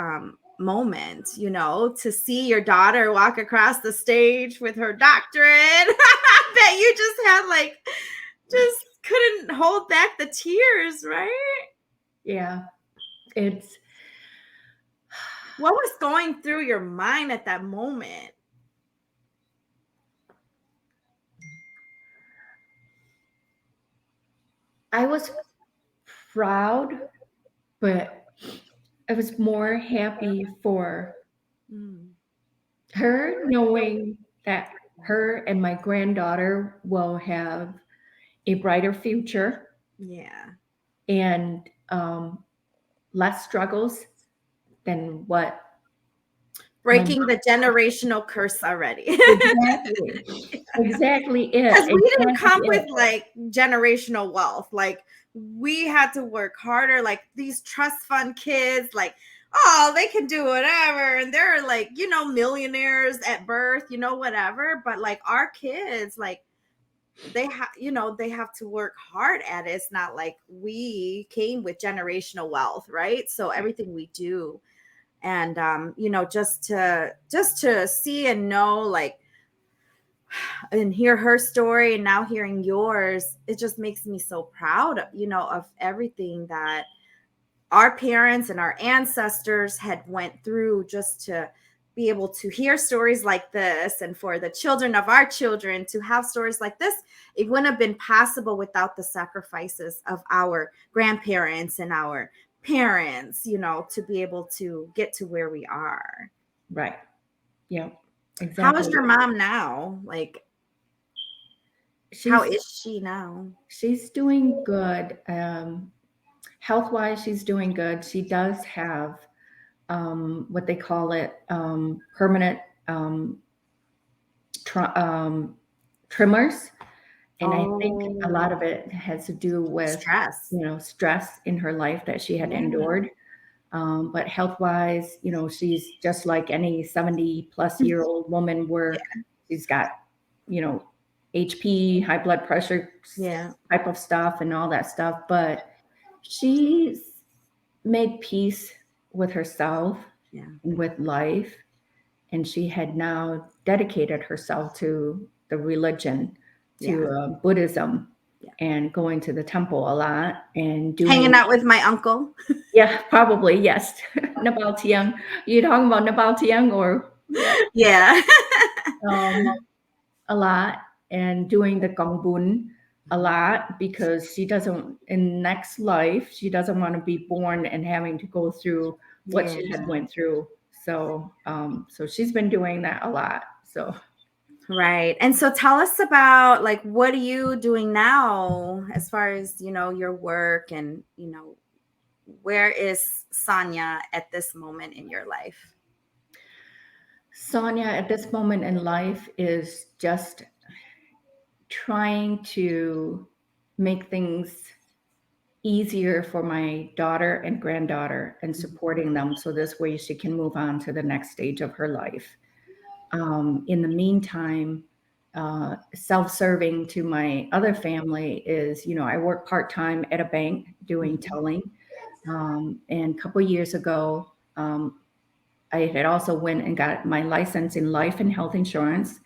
moment, to see your daughter walk across the stage with her doctorate. I bet you just had just couldn't hold back the tears, right? Yeah. It's, What was going through your mind at that moment? I was proud, but I was more happy for Mm, her knowing that her and my granddaughter will have a brighter future yeah. and less struggles than what my mom Breaking the generational curse already. exactly exactly it Because we didn't exactly come with it. like generational wealth. Like we had to work harder. Like these trust fund kids, like, oh, they can do whatever. And they're like, millionaires at birth, whatever. But like our kids, like they have to work hard at it. It's not like we came with generational wealth, right? So everything we do, and just to see and know, like, and hear her story and now hearing yours, it just makes me so proud, of everything that our parents and our ancestors had went through, just to be able to hear stories like this, and for the children of our children to have stories like this. It wouldn't have been possible without the sacrifices of our grandparents and our parents, to be able to get to where we are. Right. Yeah, How is exactly. your mom now? Like, how she's is she now? she's doing good. Health wise, she's doing good. She does have what they call it, permanent um, tremors. And I think a Oh, lot of it has to do with, stress. stress in her life that she had Yeah. endured. But health wise, she's just like any 70 plus year old woman where she's got, you know, HP, high blood pressure Yeah. type of stuff and all that stuff. But she's made peace with herself Yeah. and with life. And she had now dedicated herself to the religion, to Yeah. Buddhism, Yeah. and going to the temple a lot and Hanging doing, out with my uncle. yeah, probably, yes. Nabal Tiang. You talking about Nabal Tiang or what? Yeah. Um, a lot, and doing the Gongbun a lot, because she doesn't, in next life, she doesn't want to be born and having to go through what Yeah. she had went through. So, so she's been doing that a lot. So, Right. And so tell us about like what are you doing now as far as, your work and, where is Sonya at this moment in your life? Sonia at this moment in life is just trying to make things easier for my daughter and granddaughter and supporting them so this way she can move on to the next stage of her life. In the meantime, self-serving to my other family is, I work part-time at a bank doing telling. And a couple of years ago, I had also went and got my license in life and health insurance,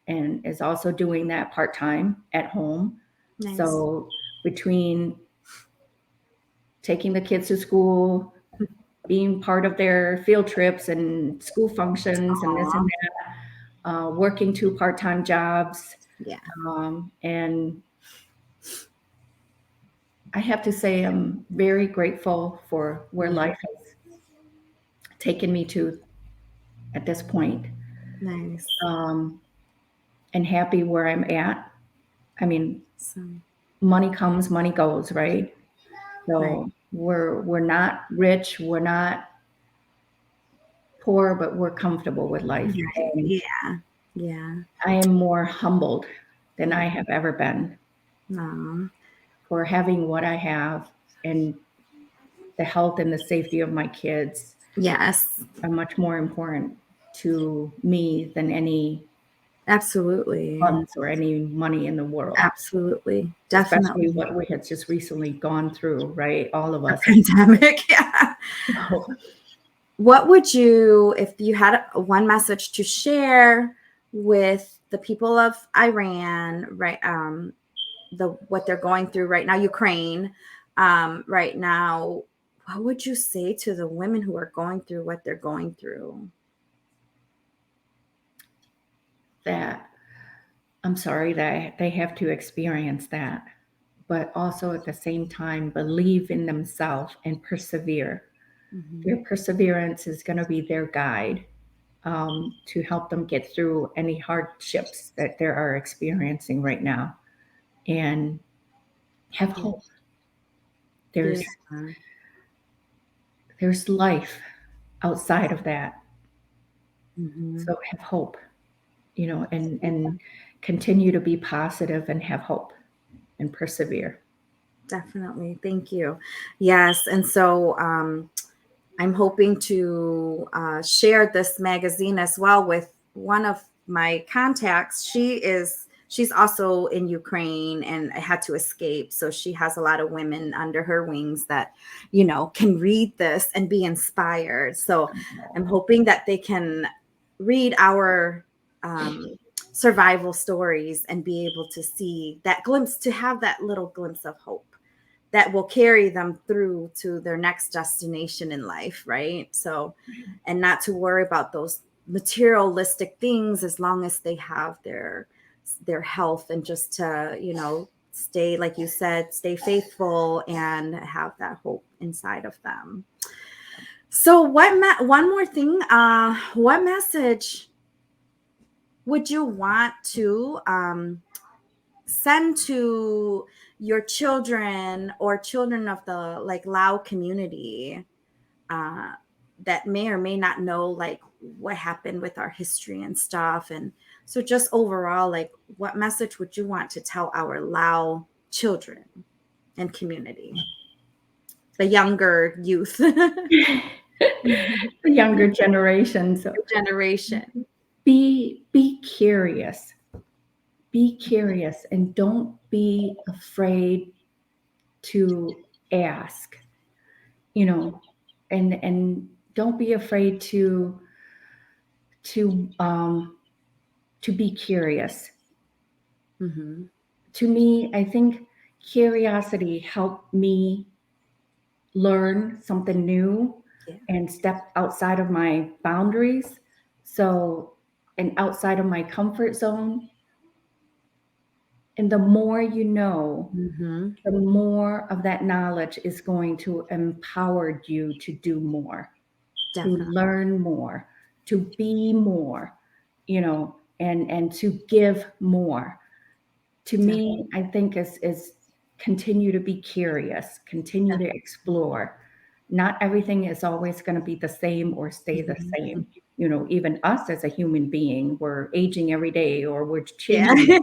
and is also doing that part-time at home. Nice. So between taking the kids to school, being part of their field trips and school functions and this and that, working 2 part-time jobs. Yeah. And I have to say I'm very grateful for where life has taken me to at this point, Nice. and happy where I'm at. I mean, So, money comes, money goes, right? right. So we're not rich, we're not poor, but we're comfortable with life. Right. And Yeah. Yeah. I am more humbled than I have ever been Aw. for having what I have, and the health and the safety of my kids Yes. are much more important to me than any Absolutely. funds or any money in the world. Absolutely. Especially Definitely. what we had just recently gone through, right? All of A us. pandemic. Yeah. So, What would you, if you had one message to share with the people of Iran, right? What they're going through right now, Ukraine, right now, what would you say to the women who are going through what they're going through? that I'm sorry that they have to experience that, but also at the same time, believe in themselves and persevere. Their perseverance is going to be their guide, to help them get through any hardships that they are experiencing right now, and have hope. There's Yeah. there's life outside of that. Mhm. So have hope, and continue to be positive and have hope and persevere. Definitely. Thank you. Yes. And so I'm hoping to share this magazine as well with one of my contacts. She's also in Ukraine and had to escape. So she has a lot of women under her wings that, can read this and be inspired. So I'm hoping that they can read our survival stories and be able to see that glimpse, to have that little glimpse of hope that will carry them through to their next destination in life, right? So, and not to worry about those materialistic things as long as they have their health, and just to stay, like you said, stay faithful and have that hope inside of them. So one more thing, what message would you want to send to your children or children of the like Lao community that may or may not know like what happened with our history and stuff? And so just overall, like what message would you want to tell our Lao children and community, the younger youth? The younger generations, Generation. be curious, be curious and don't be afraid to ask, you know, and don't be afraid to um to be curious. Mm-hmm. To me, I think curiosity helped me learn something new Yeah, and step outside of my boundaries. So, and outside of my comfort zone. And the more you know, mm-hmm. the more of that knowledge is going to empower you to do more, to Definitely. learn more, to be more, and to give more. To Definitely. me, I think is continue to be curious, continue to explore. Not everything is always going to be the same or stay the Mhm. same. Even us as a human being, we're aging every day or we're Yeah. changing.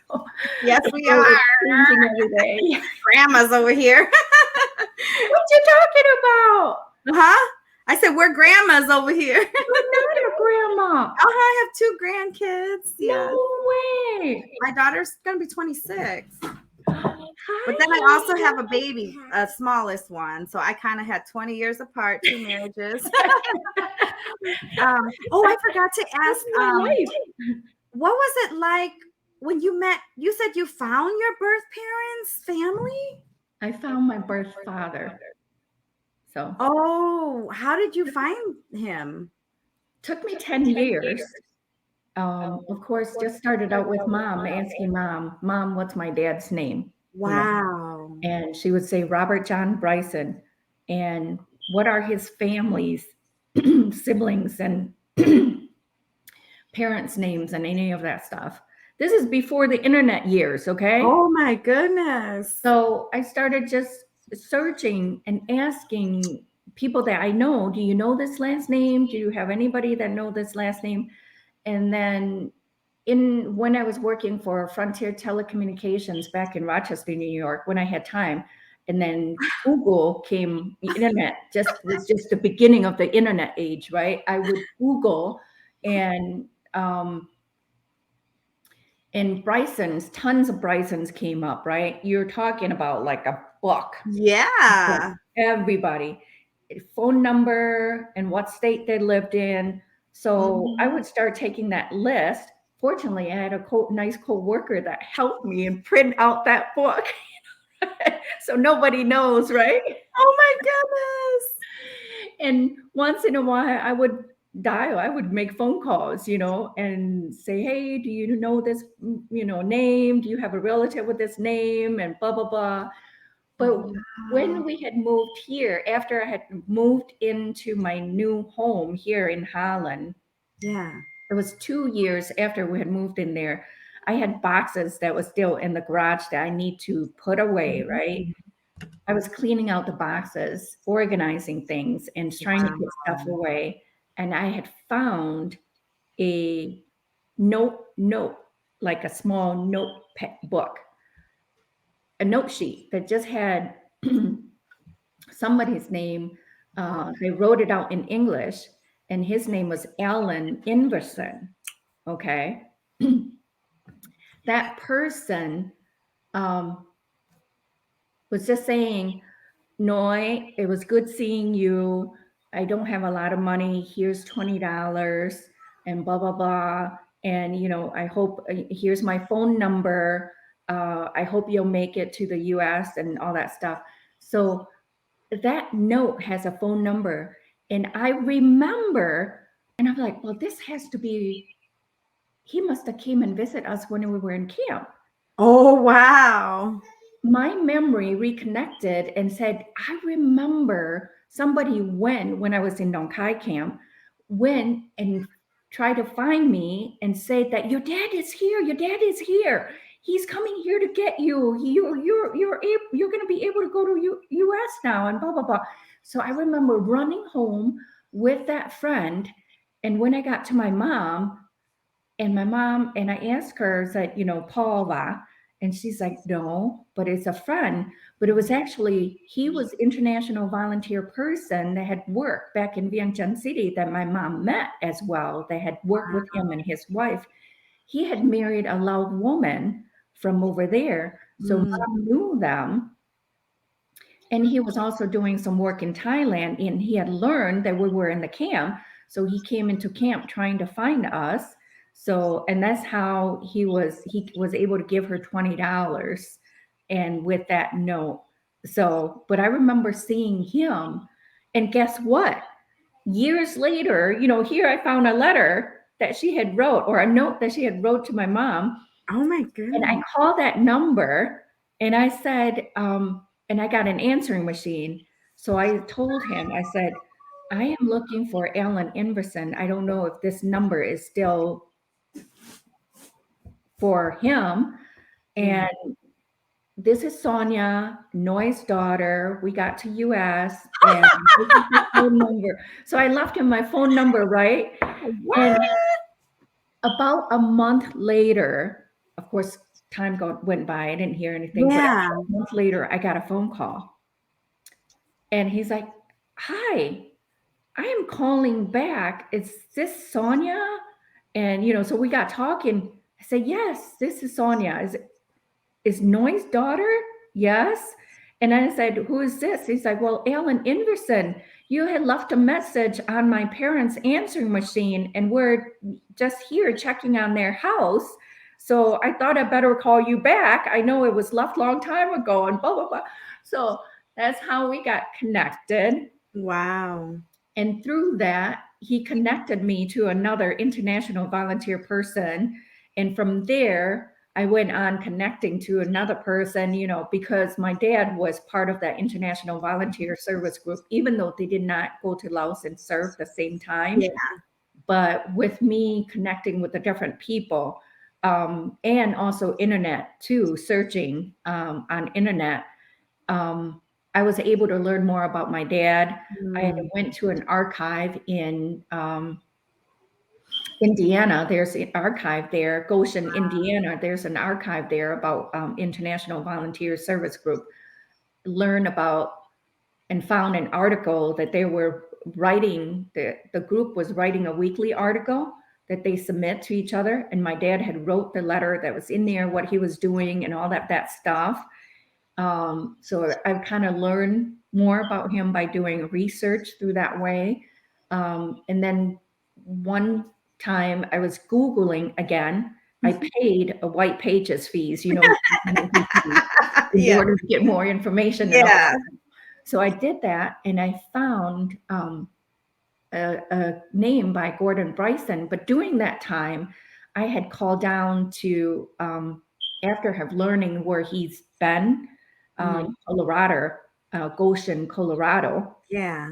So Yes, the we world is are. changing every day. Grandma's over here. What you talking about? Huh? I said we're grandmas over here. You're not a grandma. Oh, I have two grandkids. Yes. No way. My daughter's gonna be 26. But then I also Hi. have a baby, a smallest one. So I kind of had 20 years apart, two marriages. Oh, I forgot to This ask, is my life. what was it like when you met? You said you found your birth parents' family? I found my birth father. So Oh, how did you find him? took me 10 years. Of course, just started out with mom, asking mom, what's my dad's name? Wow. And she would say, Robert John Bryson. And what are his family's siblings and parents' names and any of that stuff? This is before the internet years, okay? Oh my goodness. So I started just searching and asking people that I know, do you know this last name? Do you have anybody that know this last name? And then when I was working for Frontier Telecommunications back in Rochester, New York, when I had time, and then Google came, the internet was just the beginning of the internet age, right? I would Google and Bryson's, tons of Bryson's came up, right? You're talking about like a book. Yeah. Everybody, phone number and what state they lived in. So I Mhm. would start taking that list. Fortunately, I had a nice co-worker that helped me and print out that book. So nobody knows, right? Oh my goodness. And once in a while, I would dial, I would make phone calls, and say, hey, do you know this, name? Do you have a relative with this name? And blah, blah, blah. But when Wow. we had moved here, after I had moved into my new home here in Holland, Yeah. it was 2 years after we had moved in there. I had boxes that was still in the garage that I need to put away, right? Mhm. I was cleaning out the boxes, organizing things, and trying to put stuff Wow. away. And I had found a note, like a small book, a note sheet that just had somebody's name. They wrote it out in English, and his name was Alan Inverson. Okay. That person um, was just saying, Noi, it was good seeing you. I don't have a lot of money. Here's $20 and blah, blah, blah. And, I hope, here's my phone number. I hope you'll make it to the US and all that stuff. So that note has a phone number. And I remember, and I'm like, well, this has to be, he must have came and visit us when we were in camp. Oh wow. My memory reconnected and said, I remember somebody when I was in Nong Khai camp, went and tried to find me and said that your dad is here. Your dad is here. He's coming here to get you. You're going to be able to go to U.S. now and blah, blah, blah. So I remember running home with that friend. And when I got to my mom, and I asked her, is that, Paul va? And she's like, no, but it's a friend. But it was actually, he was international volunteer person that had worked back in Vientiane City that my mom met as well. They had worked with him and his wife. he had married a Lao woman from over there. So Mm. mom knew them. And he was also doing some work in Thailand, and he had learned that we were in the camp. So he came into camp trying to find us. So, and that's how he was able to give her $20 and with that note. So, but I remember seeing him, and guess what? Years later, here I found a letter that she had wrote, or a note that she had wrote to my mom, Oh my and I goodness. called that number and I said, and I got an answering machine. So I told him, I said, I am looking for Alan Inverson. I don't know if this number is still for him. Yeah. And this is Sonia, Noy's daughter. We got to US and this is the phone number. So I left him my phone number, right? What? And about a month later, of course, went by. I didn't hear anything, but Yeah. about a month later, I got a phone call. And he's like, "Hi, I am calling back. Is this Sonia?" And, so we got talking. I said, "Yes, this is Sonia. Is Noy's daughter?" "Yes." And I said, "Who is this?" He's like, "Well, Alan Inverson, you had left a message on my parents' answering machine, and we're just here checking on their house. So I thought I'd better call you back. I know it was left long time ago," and blah, blah, blah. So that's how we got connected. Wow. And through that, he connected me to another international volunteer person. And from there, I went on connecting to another person, because my dad was part of that international volunteer service group, even though they did not go to Laos and serve the same time. Yeah. But with me connecting with the different people, and also internet too, searching on internet, I was able to learn more about my dad. I Mm. went to an archive in Indiana. There's an archive there, Goshen, Indiana. There's an archive there about International Volunteer Service Group. Learn about and found an article that they were writing. The group was writing a weekly article that they submit to each other. And my dad had wrote the letter that was in there, what he was doing, and all that stuff. So I've kind of learned more about him by doing research through that way. And then one time I was Googling again. I paid a white pages fees, in Yeah. order to get more information and all. Yeah. So I did that, and I found a name by Gordon Bryson. But during that time, I had called down to, after have learning where he's been, Mhm. Colorado, Goshen, Colorado. Yeah.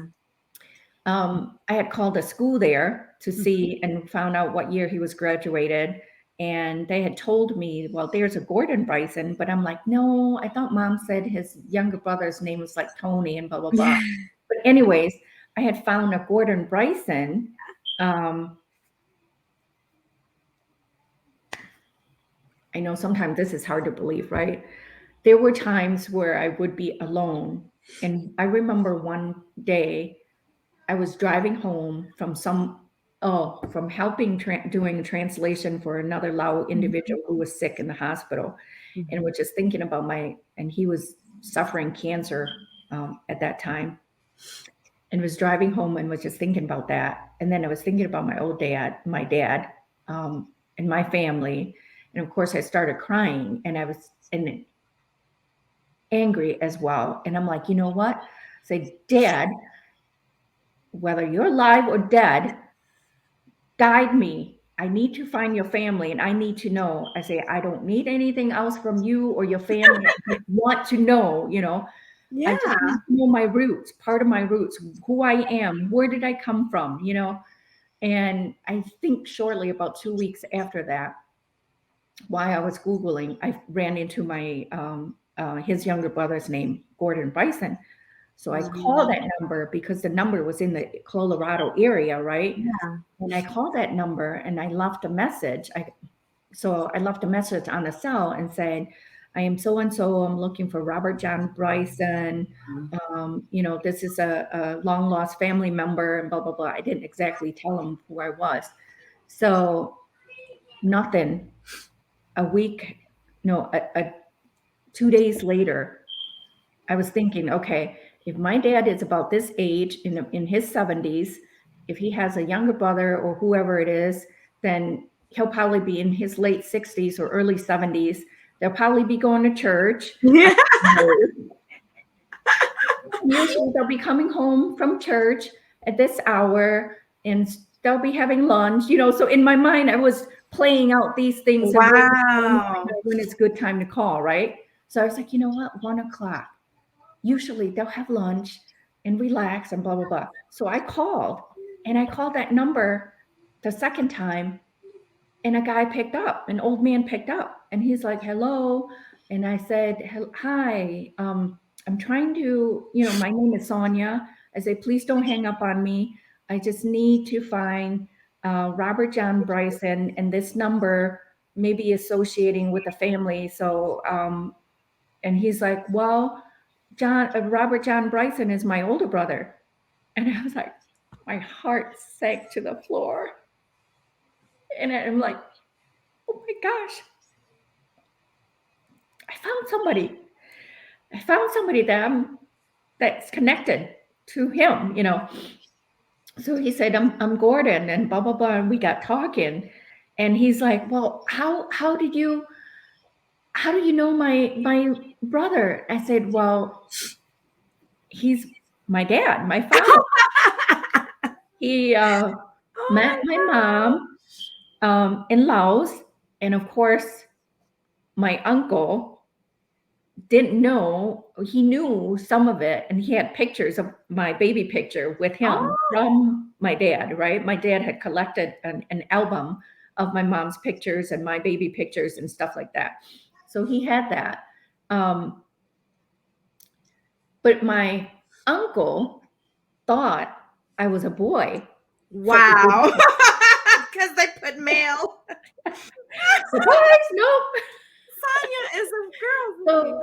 I had called a school there to Mhm. see and found out what year he was graduated. And they had told me, well, there's a Gordon Bryson, but I'm like, no, I thought mom said his younger brother's name was like Tony and blah, blah, blah. Yeah. But anyways, I had found a Gordon Bryson. Um, I know sometimes this is hard to believe, right? There were times where I would be alone. And I remember one day I was driving home from helping doing a translation for another Lao Mhm. individual who was sick in the hospital, and Mhm. was just thinking about and he was suffering cancer at that time, and was driving home and was just thinking about that. And then I was thinking about my dad, and my family, and of course I started crying, and I was angry as well. And I'm like, you know what? I say, Dad, whether you're alive or dead, guide me. I need to find your family and I need to know. I say, I don't need anything else from you or your family. I just want to know, I just Yeah. want to know my roots, part of my roots, who I am, where did I come from. And I think shortly, about 2 weeks after that, while I was Googling, I ran into his younger brother's name, Gordon Bryson. So I called Wow. that number because the number was in the Colorado area, right? Yeah. And I called that number and I left a message. So I left a message on the cell and said, I am so and so. I'm looking for Robert John Bryson. This is a long lost family member and blah, blah, blah. I didn't exactly tell him who I was. So Nothing. A week, no, 2 days later, I was thinking, okay, if my dad is about this age in his 70s, if he has a younger brother or whoever it is, then he'll probably be in his late 60s or early 70s. They'll probably be going to church. Yeah. Usually they'll be coming home from church at this hour and they'll be having lunch, So in my mind, I was playing out these things and Wow. when it's good time to call, right? So I was like, you know what? 1 o'clock. Usually they'll have lunch and relax and blah, blah, blah. So I called that number the second time and a guy picked up, an old man picked up and he's like, hello. And I said, hi, I'm trying to, my name is Soneya. I said, please don't hang up on me. I just need to find Robert John Bryson and this number may be associating with the family. So, and he's like, well, Robert John Bryson is my older brother. And I was like, my heart sank to the floor. And I'm like, oh my gosh, I found somebody. That's connected to him. So he said, I'm Gordon and blah, blah, blah. And we got talking. And he's like, well, how do you know my brother? I said, well, he's my dad, my father. He met my mom in Laos. And of course, my uncle didn't know, he knew some of it. And he had pictures of my baby picture with him from my dad, right? My dad had collected an album of my mom's pictures and my baby pictures and stuff like that. So he had that. But my uncle thought I was a boy. Wow. Because they put male. Surprise, no. Soneya is a girl. So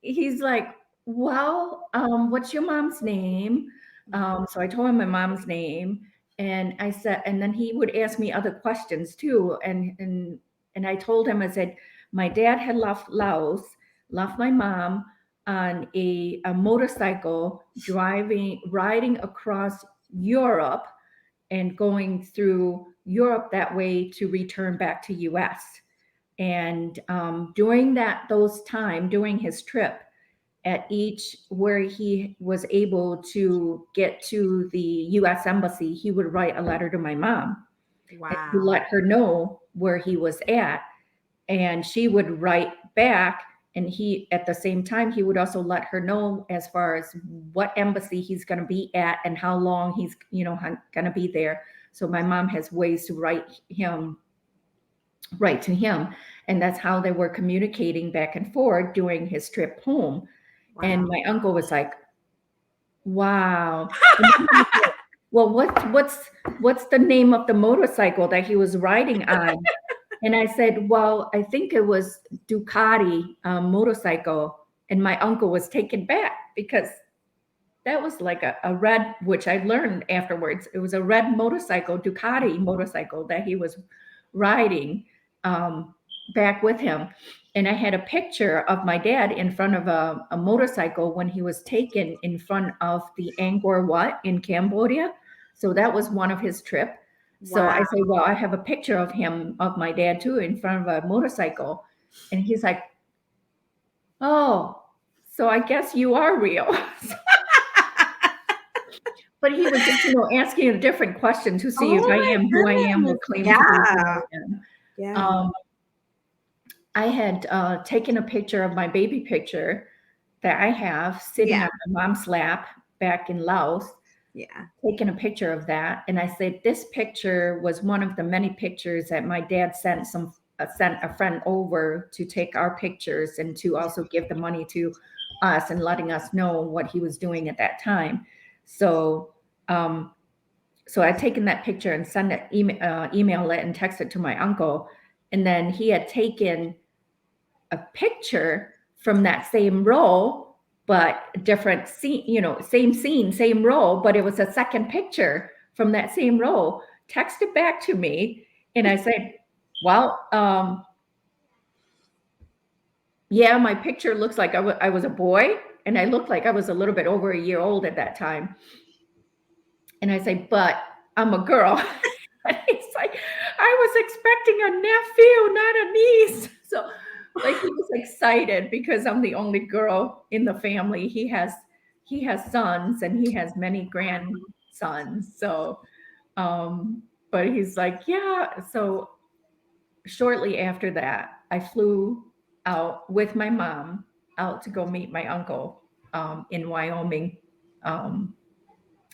he's like, well, what's your mom's name? So I told him my mom's name, and I said, and then he would ask me other questions too, and I told him, I said, my dad had left Laos, left my mom on a motorcycle, riding across Europe, and going through Europe that way to return back to U.S. And during his trip, at each where he was able to get to the U.S. Embassy, he would write a letter to my mom to let her know where he was at. And she would write back. And at the same time, he would also let her know as far as what embassy he's going to be at and how long he's, going to be there. So my mom has ways to write to him. And that's how they were communicating back and forth during his trip home. Wow. And my uncle was like, wow. Said, well, what's the name of the motorcycle that he was riding on? And I said, well, I think it was Ducati motorcycle. And my uncle was taken back because that was like a red, which I learned afterwards. It was a red motorcycle, Ducati motorcycle that he was riding back with him. And I had a picture of my dad in front of a motorcycle when he was taken in front of the Angkor Wat in Cambodia. So that was one of his trip. Wow. So I said, well, I have a picture of my dad too, in front of a motorcycle. And he's like, oh, so I guess you are real. But he was just, asking a different question to see if I am who I am or claim to be who I am. Yeah. I had taken a picture of my baby picture that I have sitting on my mom's lap back in Laos. Yeah. Taking a picture of that. And I said, this picture was one of the many pictures that my dad sent a friend over to take our pictures and to also give the money to us and letting us know what he was doing at that time. So I'd taken that picture and sent it, email it and text it to my uncle. And then he had taken a picture from that same roll, but different scene, same scene, same roll, but it was a second picture from that same roll, texted back to me. And I said, Well, yeah, my picture looks like I was a boy, and I looked like I was a little bit over a year old at that time. And I say, but I'm a girl. And he's like, I was expecting a nephew, not a niece. So, like, he was excited because I'm the only girl in the family. He has sons and he has many grandsons. So, but he's like, yeah. So shortly after that, I flew out with my mom out to go meet my uncle in Wyoming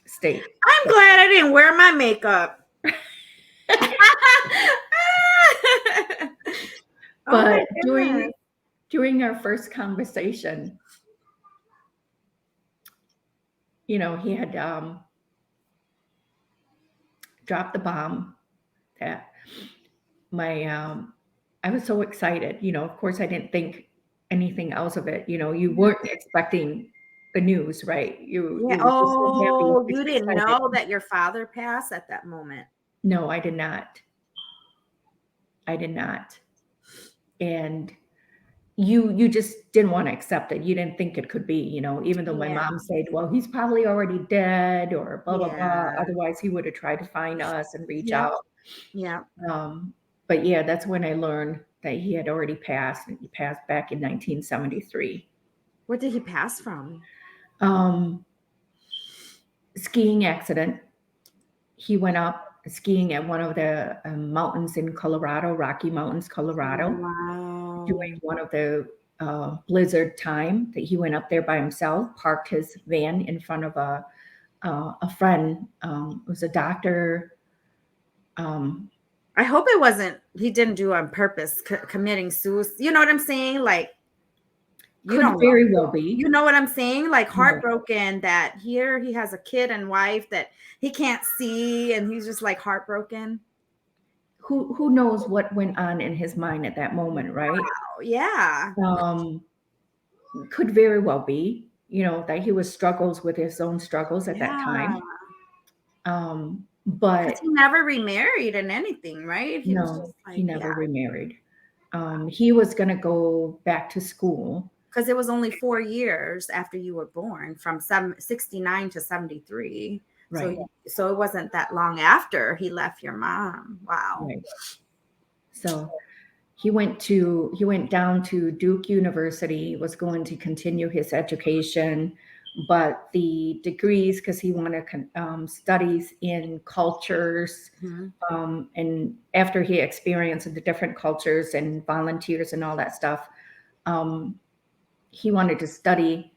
state. I'm glad I didn't wear my makeup. Oh my But goodness. during our first conversation, you know, he had dropped the bomb that my I was so excited. You know, of course, I didn't think anything else of it. You know, you weren't expecting the news, right? Yeah. You were just so happy, Oh, just you didn't excited. know that your father passed at that moment. No, I did not. I did not. And you just didn't want to accept it. You didn't think it could be, you know, even though my Yeah. mom said, well, he's probably already dead or blah, blah, blah. Yeah. Otherwise, he would have tried to find us and reach Yeah. out. Yeah. But yeah, that's when I learned that he had already passed. And he passed back in 1973. What did he pass from? Um, skiing accident. He went up skiing at one of the mountains in Colorado, Rocky Mountains, Colorado, Wow. during one of the blizzard time that he went up there by himself, parked his van in front of a friend, was a doctor. I hope it wasn't, he didn't do on purpose, committing suicide. You know what I'm saying? Like, you Could don't know. very well be. You know what I'm saying? Like, Right. heartbroken that here he has a kid and wife that he can't see, and he's just like heartbroken. Who knows what went on in his mind at that moment, right? Oh, yeah. Could very well be, you know, that he was struggles with his own struggles at that time. Because But he never remarried and anything, right? He was no, just like, he never yeah. remarried. He was going to go back to school. Because it was only 4 years after you were born, from 69 to 73. Right. So it wasn't that long after he left your mom. Wow. Right. So he went down to Duke University, was going to continue his education, but the degrees, because he wanted studies in cultures, and after he experienced the different cultures and volunteers and all that stuff, he wanted to study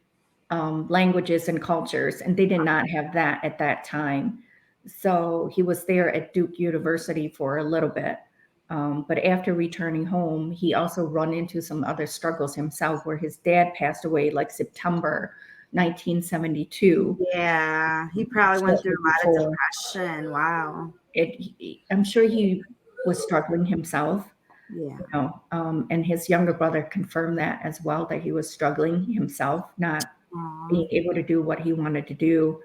languages and cultures, and they did not have that at that time. So he was there at Duke University for a little bit. But after returning home, he also run into some other struggles himself, where his dad passed away like September 1972. Yeah, he probably went through a lot of Before. depression. Wow. I'm sure he was struggling himself. Yeah. You know, and his younger brother confirmed that as well, that he was struggling himself, not being able to do what he wanted to do.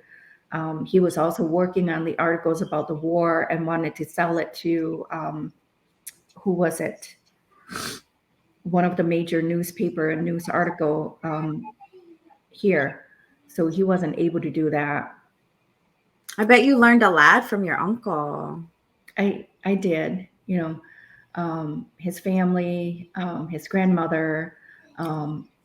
He was also working on the articles about the war and wanted to sell it to, who was it? One of the major newspaper and news article here. So he wasn't able to do that. I bet you learned a lot from your uncle. I did, you know, his family, his grandmother,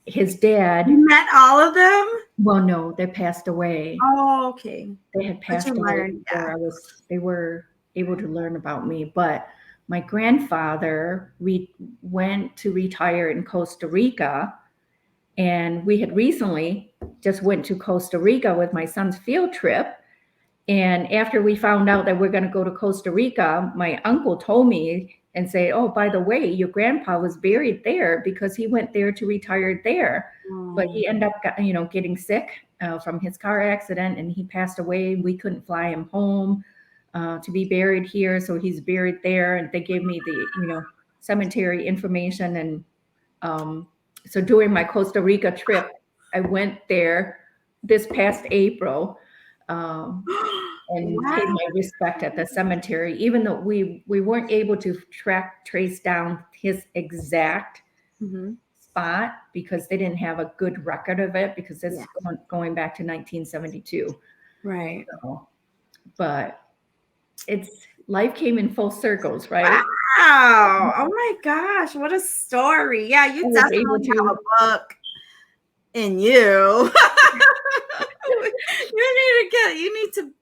his dad. You met all of them? Well, no, they passed away. Oh, okay. They had passed away before they were able to learn about me. But my grandfather went to retire in Costa Rica, and we had recently just went to Costa Rica with my son's field trip. And after we found out that we're going to go to Costa Rica, my uncle told me and say, "Oh, by the way, your grandpa was buried there because he went there to retire there." But he ended up, you know, getting sick from his car accident, and he passed away. We couldn't fly him home to be buried here, so he's buried there. And they gave me the, you know, cemetery information. And so during my Costa Rica trip, I went there this past April. and paid Wow. my respect at the cemetery, even though we weren't able to trace down his exact Hmm. spot because they didn't have a good record of it because Yeah. it's going back to 1972. Right. So, but it's life came in full circles, right? Wow. Oh my gosh. What a story. Yeah, I you was able definitely have to. a book in you. You need to,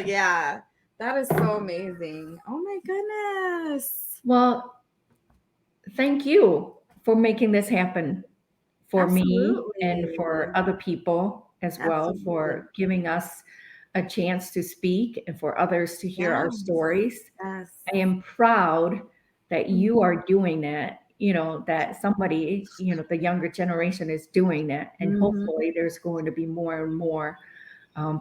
yeah. That is so amazing. Oh my goodness. Well, thank you for making this happen for me and Absolutely. for other people as well, Absolutely. for giving us a chance to speak and for others to hear our Yes. stories. Yes. I am proud that you Mhm. are doing that, that somebody, the younger generation is doing that. And Mhm. hopefully there's going to be more and more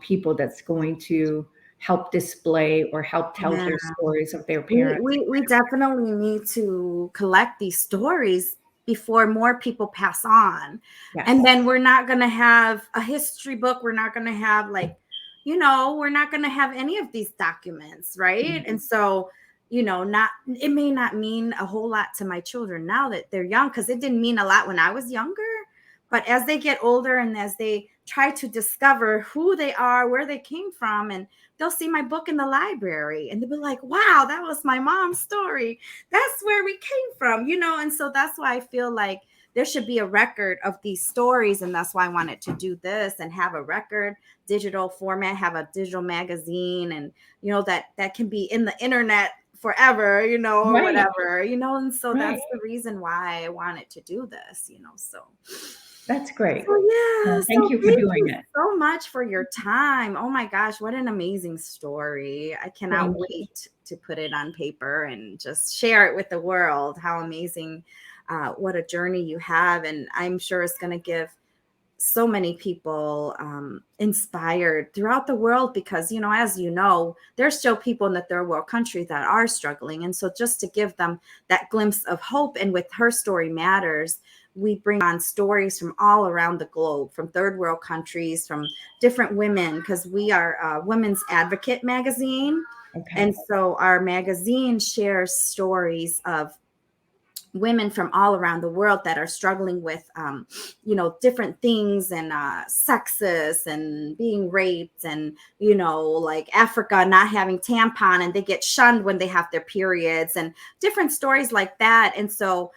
people that's going to help display or help tell Yeah. their stories of their We, parents. we we definitely need to collect these stories before more people pass on. And Yes. then we're not going to have a history book. We're not going to have we're not going to have any of these documents, right? Mhm. And so, not it may not mean a whole lot to my children now that they're young because it didn't mean a lot when I was younger. But as they get older and as they try to discover who they are, where they came from, and they'll see my book in the library and they'll be like, wow, that was my mom's story. That's where we came from, And so that's why I feel like there should be a record of these stories. And that's why I wanted to do this and have a record, digital format, have a digital magazine, and, that can be in the internet forever, or Right. whatever, And so Right. that's the reason why I wanted to do this, so. That's great. So yeah, Well, thank so you for thank doing you it. so much for your time. Oh my gosh, what an amazing story. I cannot Thank you. wait to put it on paper and just share it with the world. How amazing, what a journey you have. And I'm sure it's going to give so many people inspired throughout the world because, as you know, there's still people in the third world countries that are struggling. And so just to give them that glimpse of hope, and with Her Story Matters, we bring on stories from all around the globe, from third world countries, from different women, because we are a women's advocate magazine. And Okay. so our magazine shares stories of women from all around the world that are struggling with different things, and sexist and being raped, and like Africa not having tampon and they get shunned when they have their periods, and different stories like that. And so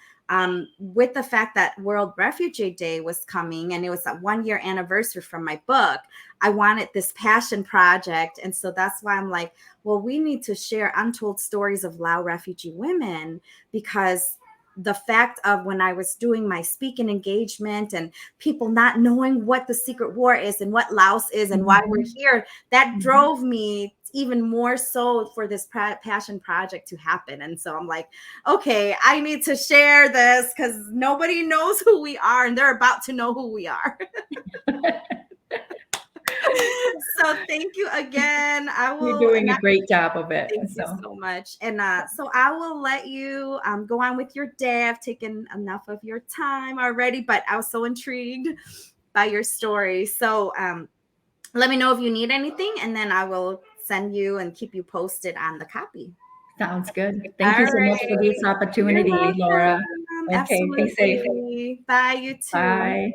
with the fact that World Refugee Day was coming and it was a 1 year anniversary from my book, I wanted this passion project. And so that's why I'm like, well, we need to share untold stories of Lao refugee women, because the fact of when I was doing my speaking engagement and people not knowing what the secret war is and what Laos is and why we're Mhm. here, that Mhm. drove me even more so for this passion project to happen. And so I'm like, okay, I need to share this because nobody knows who we are and they're about to know who we are. So thank you again. I You're will, doing and a great job of it. thank you So so much. And so I will let you go on with your day. I've taken enough of your time already, but I was so intrigued by your story. So let me know if you need anything, and then I will send you and keep you posted on the copy. sounds good. Thank All you so much for right. this You're opportunity, Laura. welcome. Okay, be safe. Absolutely. Bye, you too. Bye.